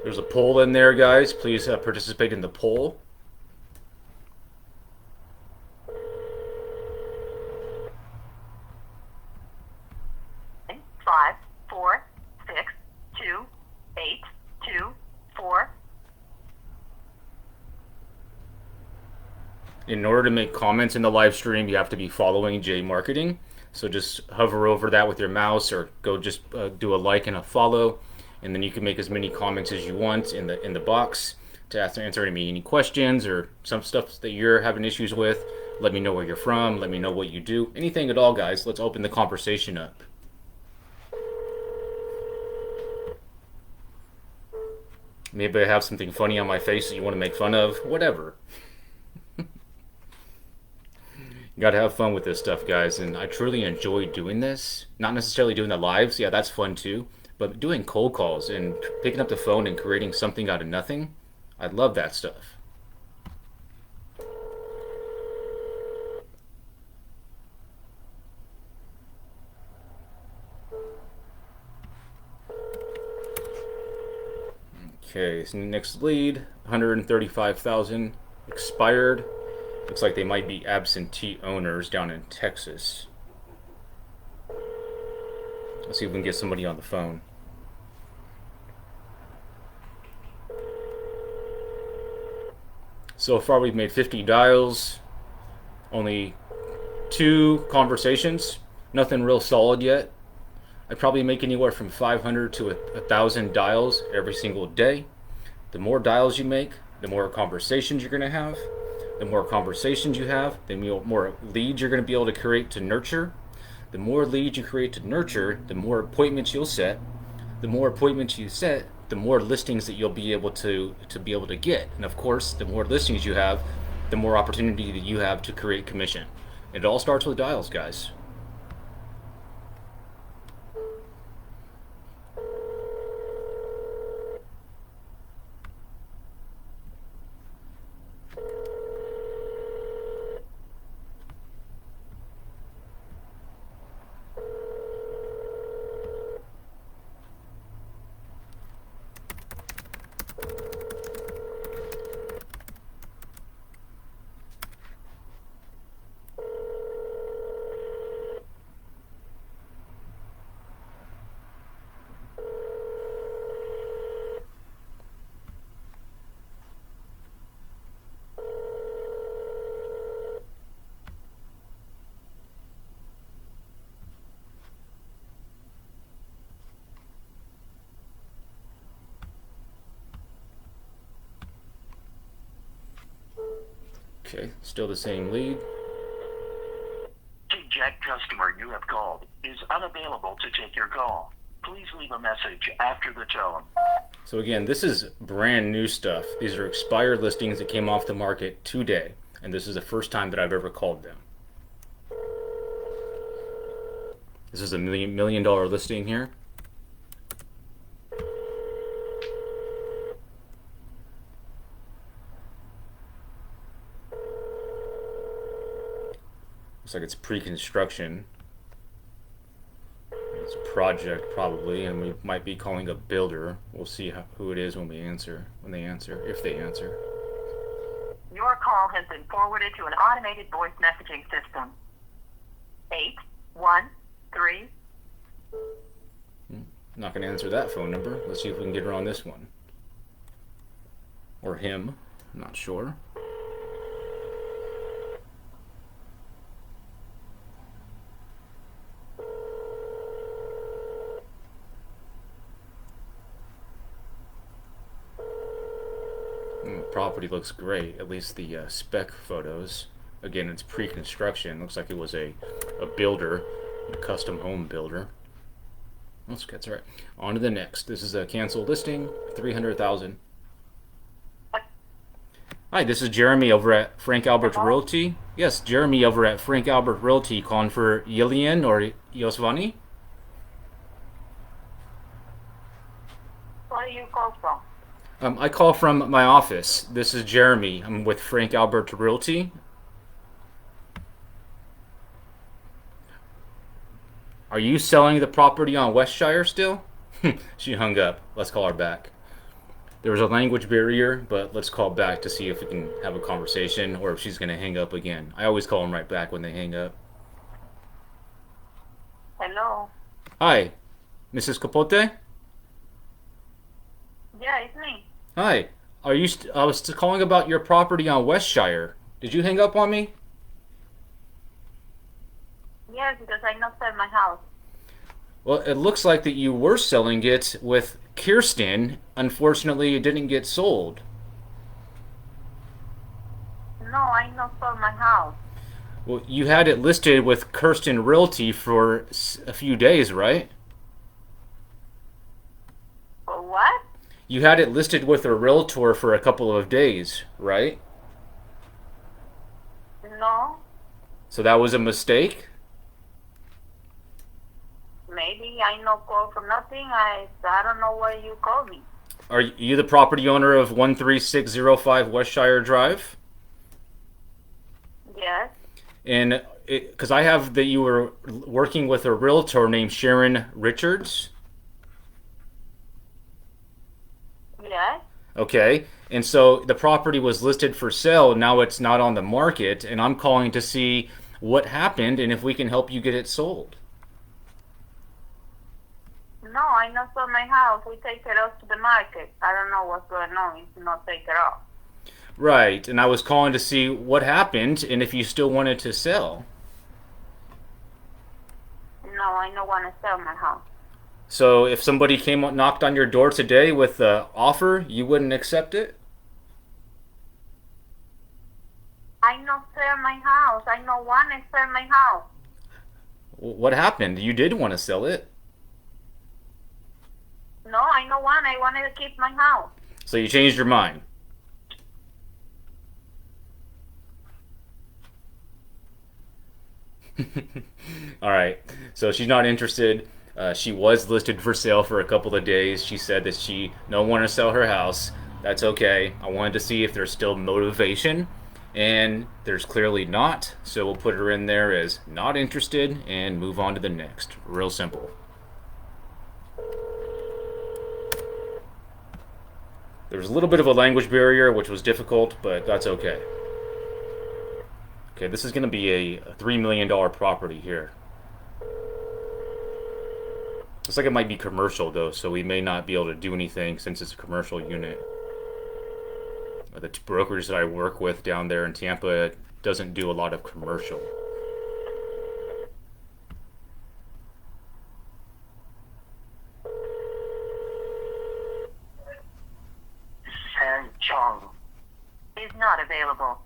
Speaker 1: There's a poll in there, guys. Please participate in the poll.
Speaker 5: Five, four, six, two, eight, two, four.
Speaker 1: In order to make comments in the live stream, you have to be following jmarqeting. So just hover over that with your mouse, or go just do a like and a follow, and then you can make as many comments as you want in the box to answer any questions or some stuff that you're having issues with. Let me know where you're from. Let me know what you do. Anything at all, guys. Let's open the conversation up. Maybe I have something funny on my face that you want to make fun of. Whatever. You gotta have fun with this stuff, guys, and I truly enjoy doing this. Not necessarily doing the lives, yeah, that's fun too, but doing cold calls and picking up the phone and creating something out of nothing, I love that stuff. Okay, so next lead, 135,000, expired. Looks like they might be absentee owners down in Texas. Let's see if we can get somebody on the phone. So far we've made 50 dials, only 2 conversations, nothing real solid yet. I'd probably make anywhere from 500 to 1,000 dials every single day. The more dials you make, the more conversations you're going to have. The more conversations you have, the more leads you're going to be able to create to nurture. The more leads you create to nurture, the more appointments you'll set. The more appointments you set, the more listings that you'll be able to get. And of course, the more listings you have, the more opportunity that you have to create commission. It all starts with dials, guys. Okay, still the same lead.
Speaker 6: Jack customer you have called is unavailable to take your call. Please leave a message after the tone.
Speaker 1: So again, this is brand new stuff. These are expired listings that came off the market today, and this is the first time that I've ever called them. This is a million dollar listing here. Looks like it's pre-construction. It's a project probably, and we might be calling a builder. We'll see who it is when we answer, if they answer.
Speaker 5: Your call has been forwarded to an automated voice messaging system. 813.
Speaker 1: Not going to answer that phone number. Let's see if we can get her on this one. Or him. I'm not sure. Property looks great, at least the spec photos. Again, it's pre-construction. Looks like it was a builder, a custom home builder. That's right. On to the next. This is a canceled listing, $300,000. Hi, this is Jeremy over at Frank Albert Realty. Yes, Jeremy over at Frank Albert Realty, calling for Yilian or Yosvani.
Speaker 4: Where do you call from?
Speaker 1: I call from my office. This is Jeremy. I'm with Frank Albert Realty. Are you selling the property on Westshire still? She hung up. Let's call her back. There was a language barrier, but let's call back to see if we can have a conversation or if she's going to hang up again. I always call them right back when they hang up.
Speaker 4: Hello?
Speaker 1: Hi, Mrs. Capote?
Speaker 4: Yeah, it's me.
Speaker 1: Hi. I was calling about your property on Westshire. Did you hang up on me?
Speaker 4: Yes, because I not sell my house.
Speaker 1: Well, it looks like that you were selling it with Kirsten. Unfortunately, it didn't get sold.
Speaker 4: No, I not sell my house.
Speaker 1: Well, you had it listed with Kirsten Realty for a few days, right?
Speaker 4: For what?
Speaker 1: You had it listed with a realtor for a couple of days, right?
Speaker 4: No,
Speaker 1: So that was a mistake?
Speaker 4: maybe I no call for nothing. I don't know why you call me.
Speaker 1: Are you the property owner of 13605 Westshire Drive?
Speaker 4: Yes.
Speaker 1: And because I have that you were working with a realtor named Sharon Richards.
Speaker 4: Yes.
Speaker 1: Okay. And so the property was listed for sale. Now it's not on the market. And I'm calling to see what happened and if we can help you get it sold.
Speaker 4: No, I not sell my house. We take it off to the market. I don't know what's going on. It's not take it off.
Speaker 1: Right. And I was calling to see what happened and if you still wanted to sell.
Speaker 4: No, I don't want to sell my house.
Speaker 1: So if somebody knocked on your door today with an offer, you wouldn't accept it?
Speaker 4: I not sell my house. I don't want to sell my house.
Speaker 1: What happened? You did want to sell it.
Speaker 4: No, I don't want. I wanted to keep my house.
Speaker 1: So you changed your mind. All right. So she's not interested. She was listed for sale for a couple of days. She said that she don't want to sell her house. That's okay. I wanted to see if there's still motivation, and there's clearly not. So we'll put her in there as not interested and move on to the next. Real simple. There was a little bit of a language barrier, which was difficult, but that's okay. Okay, this is going to be a $3 million property here. Looks like it might be commercial, though, so we may not be able to do anything since it's a commercial unit. The brokerage that I work with down there in Tampa doesn't do a lot of commercial.
Speaker 5: Is not available.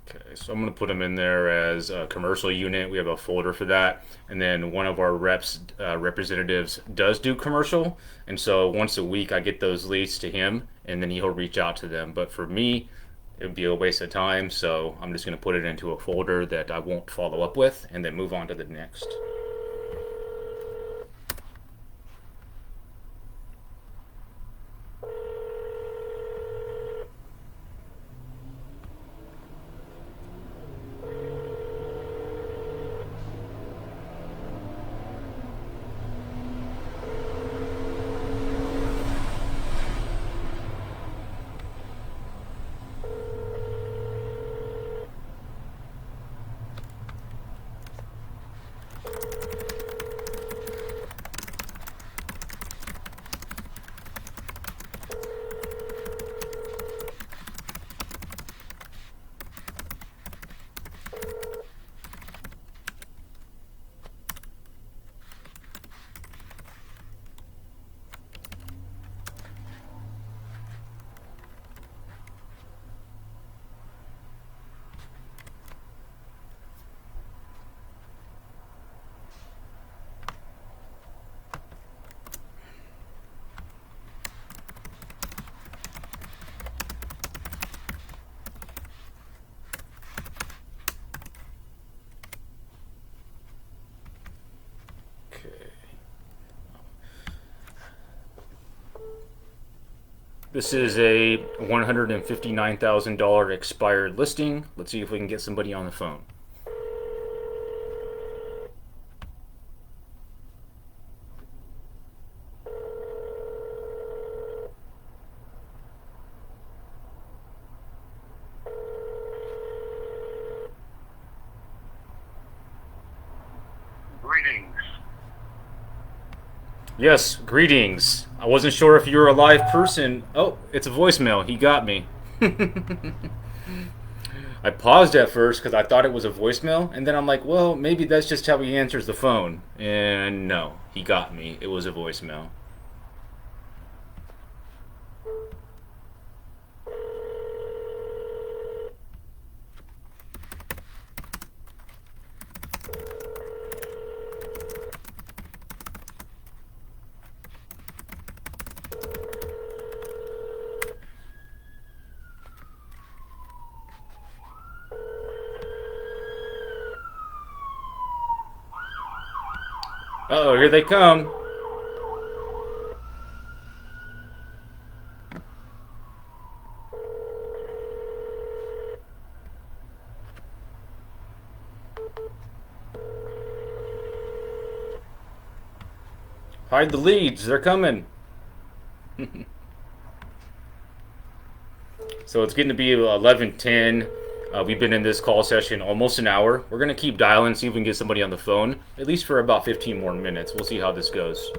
Speaker 1: Okay, so I'm going to put them in there as a commercial unit. We have a folder for that. And then one of our representatives does do commercial. And so once a week I get those leads to him and then he'll reach out to them. But for me, it would be a waste of time. So I'm just going to put it into a folder that I won't follow up with and then move on to the next. This is a $159,000 expired listing. Let's see if we can get somebody on the phone.
Speaker 2: Greetings.
Speaker 1: Yes, greetings. I wasn't sure if you were a live person. Oh, it's a voicemail. He got me. I paused at first because I thought it was a voicemail, and then I'm like, well, maybe that's just how he answers the phone. And no, he got me. It was a voicemail. Uh-oh, here they come. Hide the leads. They're coming. So it's getting to be 11:10. We've been in this call session almost an hour. We're going to keep dialing, see if we can get somebody on the phone, at least for about 15 more minutes. We'll see how this goes.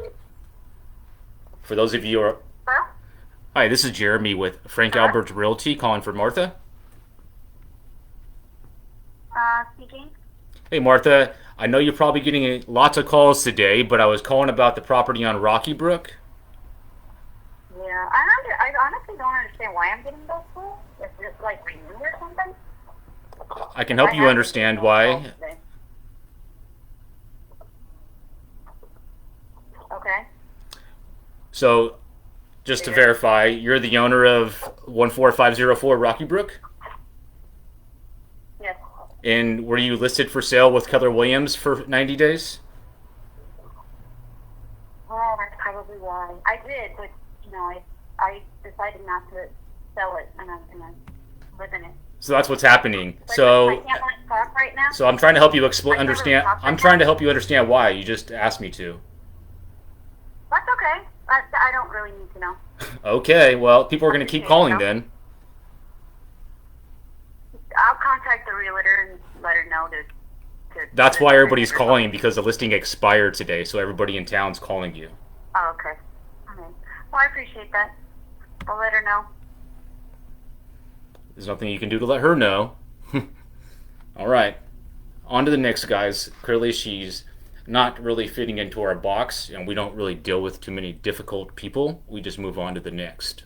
Speaker 1: For those of you who are...
Speaker 3: Hello?
Speaker 1: Hi, this is Jeremy with Frank Albert's Realty, calling for Martha.
Speaker 3: Speaking.
Speaker 1: Hey, Martha. I know you're probably getting lots of calls today, but I was calling about the property on Rocky Brook.
Speaker 3: Yeah, I honestly don't understand why I'm getting those calls. Is this like renewed or something?
Speaker 1: I can help you understand why.
Speaker 3: Okay.
Speaker 1: So, just to verify, you're the owner of 14504 Rocky Brook?
Speaker 3: Yes.
Speaker 1: And were you listed for sale with Keller Williams for 90 days?
Speaker 3: Oh, that's probably why. I did, but I decided not to sell it, and I'm gonna live in it.
Speaker 1: So that's what's happening.
Speaker 3: But I
Speaker 1: So,
Speaker 3: can't talk right now.
Speaker 1: I'm trying to help you
Speaker 3: understand.
Speaker 1: I'm trying to help you understand why. You just asked me to.
Speaker 3: That's okay. I don't really need to know.
Speaker 1: Okay, well, people are going to keep calling then.
Speaker 3: I'll contact the realtor and let her know to
Speaker 1: That's why everybody's calling, because the listing expired today, so everybody in town's calling you.
Speaker 3: Oh, okay. Okay. Well, I appreciate that. I'll let her know.
Speaker 1: There's nothing you can do to let her know. All right. On to the next, guys. Clearly, she's not really fitting into our box, and we don't really deal with too many difficult people. We just move on to the next.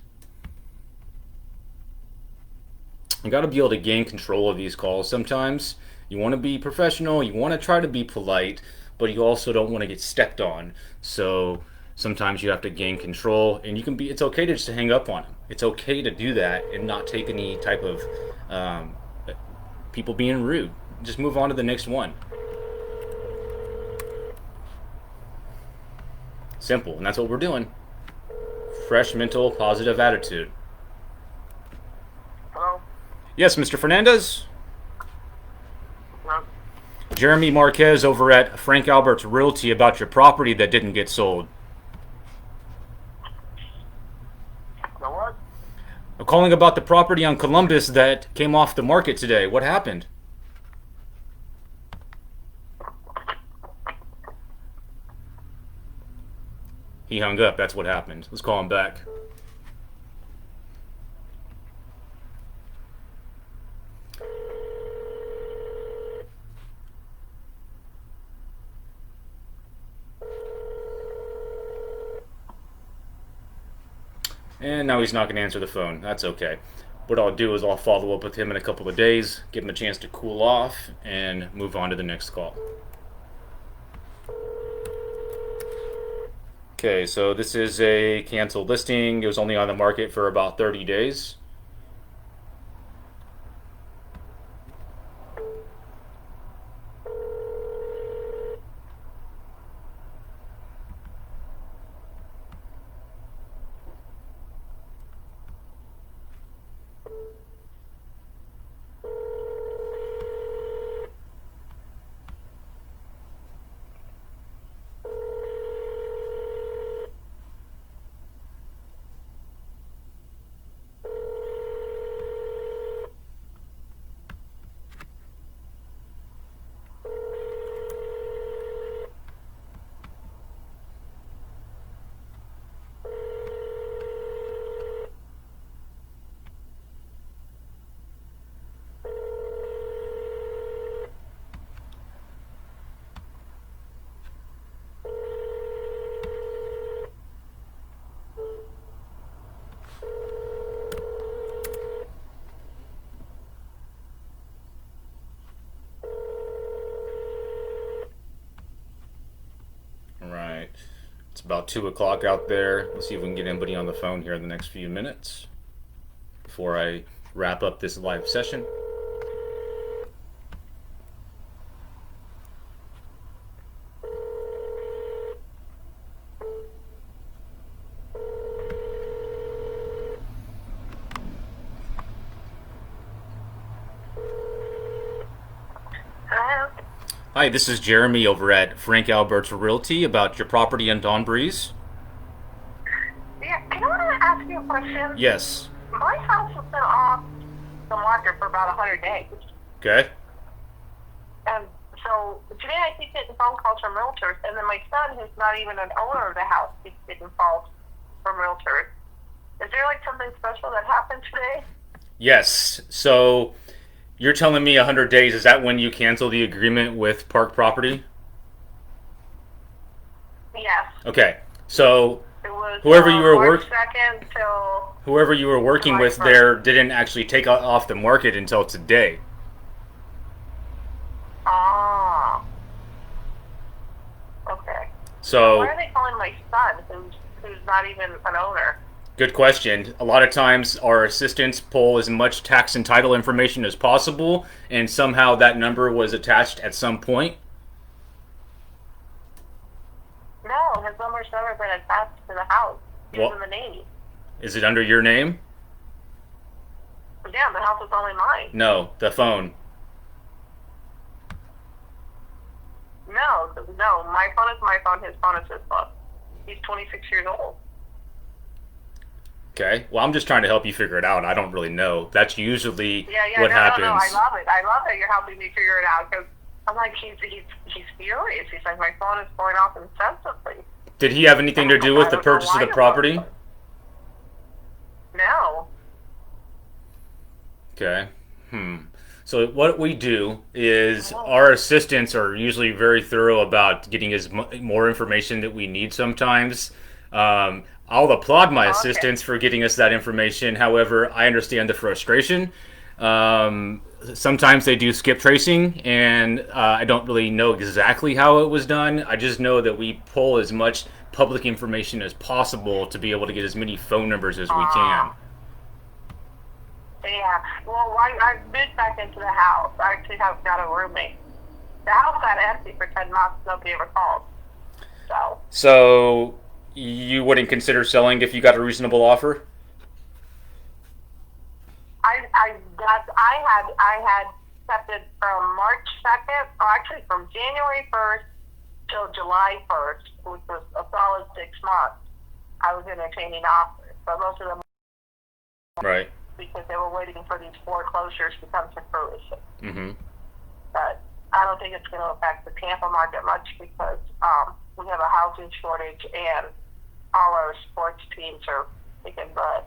Speaker 1: You got to be able to gain control of these calls. Sometimes you want to be professional, you want to try to be polite, but you also don't want to get stepped on. So sometimes you have to gain control, and it's okay to just hang up on them. It's okay to do that and not take any type of people being rude. Just move on to the next one. Simple, and that's what we're doing. Fresh, mental, positive attitude.
Speaker 2: Hello?
Speaker 1: Yes, Mr. Fernandez?
Speaker 2: Hello?
Speaker 1: Jeremy Marquez over at Frank Albert's Realty about your property that didn't get sold.
Speaker 2: The what?
Speaker 1: I'm calling about the property on Columbus that came off the market today. What happened? He hung up. That's what happened. Let's call him back. And now he's not going to answer the phone. That's okay. What I'll do is I'll follow up with him in a couple of days, give him a chance to cool off, and move on to the next call. Okay, so this is a canceled listing. It was only on the market for about 30 days. It's about 2 o'clock out there. Let's see if we can get anybody on the phone here in the next few minutes before I wrap up this live session.
Speaker 3: Hello?
Speaker 1: Hi, this is Jeremy over at Frank Albert's Realty about your property in Don Breeze.
Speaker 3: Yeah, can I ask you a question?
Speaker 1: Yes.
Speaker 3: My house has been off the market for about 100 days.
Speaker 1: Okay.
Speaker 3: And so today I keep getting phone calls from realtors, and then my son, who's not even an owner of the house, keeps getting calls from realtors. Is there like something special that happened today?
Speaker 1: Yes. So you're telling me 100 days, is that when you cancel the agreement with Park Property?
Speaker 3: Yes.
Speaker 1: Okay. So
Speaker 3: It was
Speaker 1: whoever you were
Speaker 3: March 2nd till
Speaker 1: whoever you were working
Speaker 3: July
Speaker 1: with
Speaker 3: 1st.
Speaker 1: there didn't actually take off the market until today.
Speaker 3: Ah. Okay.
Speaker 1: So
Speaker 3: Why are they calling my son, who's not even an owner?
Speaker 1: good question. A lot of times our assistants pull as much tax and title information as possible, and somehow that number was attached at some point.
Speaker 3: No, his number's never been attached to the house. He's
Speaker 1: Well-
Speaker 3: in the name.
Speaker 1: Is it under your name?
Speaker 3: Yeah, the house is only mine.
Speaker 1: No, the phone.
Speaker 3: No, my phone is my phone, his phone is his phone. He's 26 years old.
Speaker 1: Okay. Well, I'm just trying to help you figure it out. I don't really know. That's usually
Speaker 3: Yeah,
Speaker 1: what
Speaker 3: no,
Speaker 1: happens.
Speaker 3: no, I love it. I love that you're helping me figure it out, because I'm like, he's furious. He's like, my phone is going off incessantly.
Speaker 1: Did he have anything to do with the purchase of the property?
Speaker 3: No.
Speaker 1: Okay. So what we do is our assistants are usually very thorough about getting more information that we need sometimes. I'll applaud my assistants for getting us that information. However, I understand the frustration. Sometimes they do skip tracing, and I don't really know exactly how it was done. I just know that we pull as much public information as possible to be able to get as many phone numbers as we can.
Speaker 3: Yeah. Well, I moved back into the house. I actually have got a roommate. The house got empty for 10 months. Nobody ever called.
Speaker 1: So you wouldn't consider selling if you got a reasonable offer?
Speaker 3: I had kept it from March 2nd, or actually from January 1st till July 1st, which was a solid 6 months. I was entertaining offers, but most of them
Speaker 1: Right.
Speaker 3: because they were waiting for these foreclosures to come to fruition.
Speaker 1: Mm-hmm.
Speaker 3: But I don't think it's going to affect the Tampa market much because we have a housing shortage and all our sports teams are kicking butt.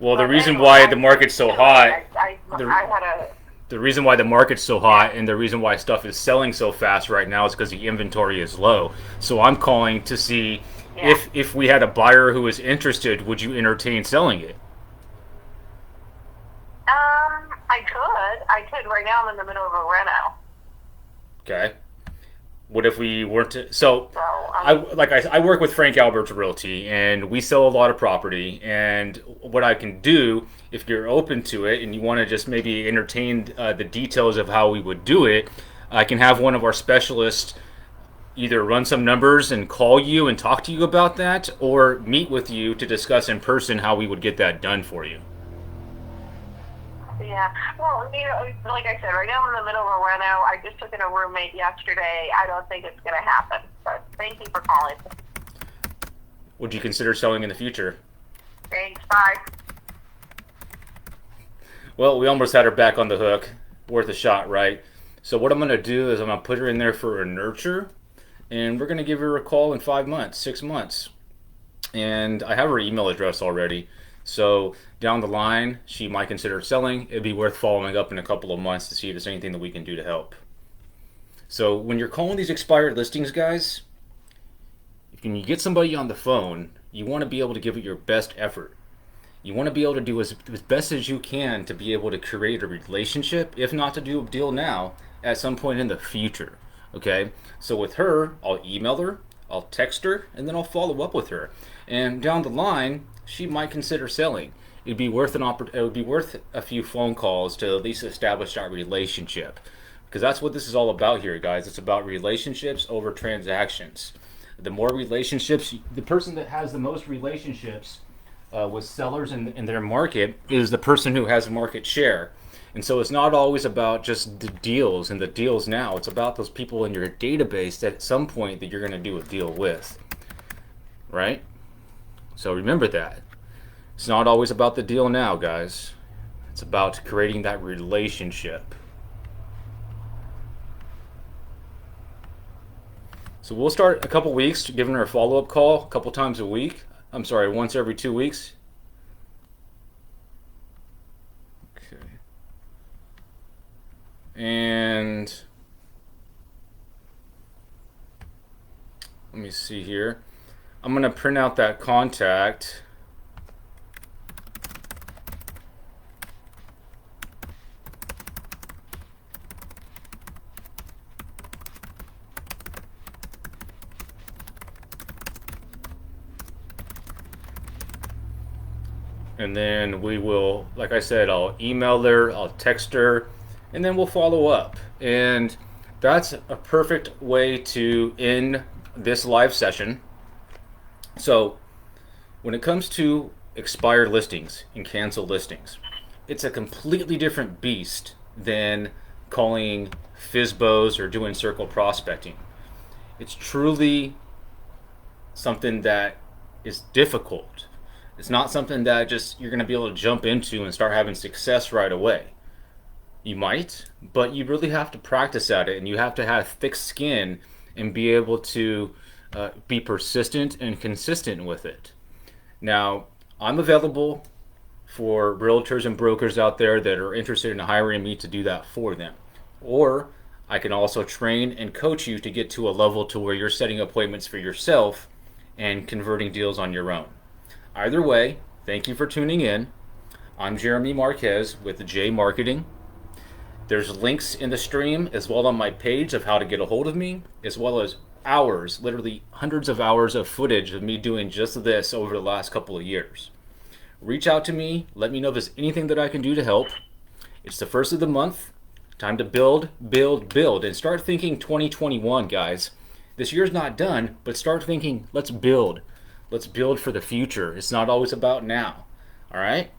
Speaker 1: Well, the
Speaker 3: But
Speaker 1: reason
Speaker 3: anyway,
Speaker 1: why the market's so hot,
Speaker 3: I had a
Speaker 1: the reason why the market's so hot, and the reason why stuff is selling so fast right now is because the inventory is low. So I'm calling to see if we had a buyer who was interested, would you entertain selling it?
Speaker 3: I could. Right now I'm in the middle of a reno.
Speaker 1: Okay. What if we weren't to, so
Speaker 3: So,
Speaker 1: I work with Frank Albert's Realty, and we sell a lot of property. And what I can do, if you're open to it, and you want to just maybe entertain the details of how we would do it, I can have one of our specialists either run some numbers and call you and talk to you about that, or meet with you to discuss in person how we would get that done for you.
Speaker 3: yeah. Well, like I said, right now I'm in the middle of a reno. I just took in a roommate yesterday. I don't think it's going to happen. But thank you for calling.
Speaker 1: Would you consider selling in the future?
Speaker 3: Thanks. Bye.
Speaker 1: Well, we almost had her back on the hook. Worth a shot, right? So what I'm going to do is I'm going to put her in there for a nurture, and we're going to give her a call in 5 months, 6 months. And I have her email address already. So down the line, she might consider selling. It'd be worth following up in a couple of months to see if there's anything that we can do to help. So when you're calling these expired listings, guys, when you get somebody on the phone, you want to be able to give it your best effort. You want to be able to do as best as you can to be able to create a relationship, if not to do a deal now, at some point in the future. Okay? So with her, I'll email her, I'll text her, and then I'll follow up with her. And down the line, she might consider selling. It'd be worth it would be worth a few phone calls to at least establish that relationship, because that's what this is all about here, guys. It's about relationships over transactions. The more relationships, the person that has the most relationships with sellers in their market is the person who has market share. And so it's not always about just the deals and the deals now. It's about those people in your database that at some point that you're going to do a deal with, right? So remember that. It's not always about the deal now, guys. It's about creating that relationship. So we'll start a couple weeks giving her a follow-up call a couple times a week. I'm sorry, once every 2 weeks. Okay. And let me see here. I'm going to print out that contact. And then we will, like I said, I'll email her, I'll text her, and then we'll follow up. And that's a perfect way to end this live session. So when it comes to expired listings and canceled listings, it's a completely different beast than calling FSBOs or doing circle prospecting. It's truly something that is difficult. It's not something that just you're going to be able to jump into and start having success right away. You might, but you really have to practice at it, and you have to have thick skin and be able to be persistent and consistent with it. Now, I'm available for realtors and brokers out there that are interested in hiring me to do that for them. Or I can also train and coach you to get to a level to where you're setting appointments for yourself and converting deals on your own. Either way, thank you for tuning in. I'm Jeremy Marquez with jmarqeting. There's links in the stream as well on my page of how to get a hold of me, as well as hours, literally hundreds of hours of footage of me doing just this over the last couple of years. Reach out to me. Let me know if there's anything that I can do to help. It's the first of the month. Time to build, and start thinking 2021, guys. This year's not done, but start thinking, let's build. Let's build for the future. It's not always about now. All right?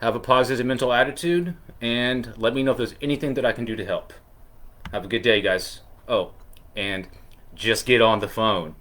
Speaker 1: Have a positive mental attitude, and let me know if there's anything that I can do to help. Have a good day, guys. Oh, and just get on the phone.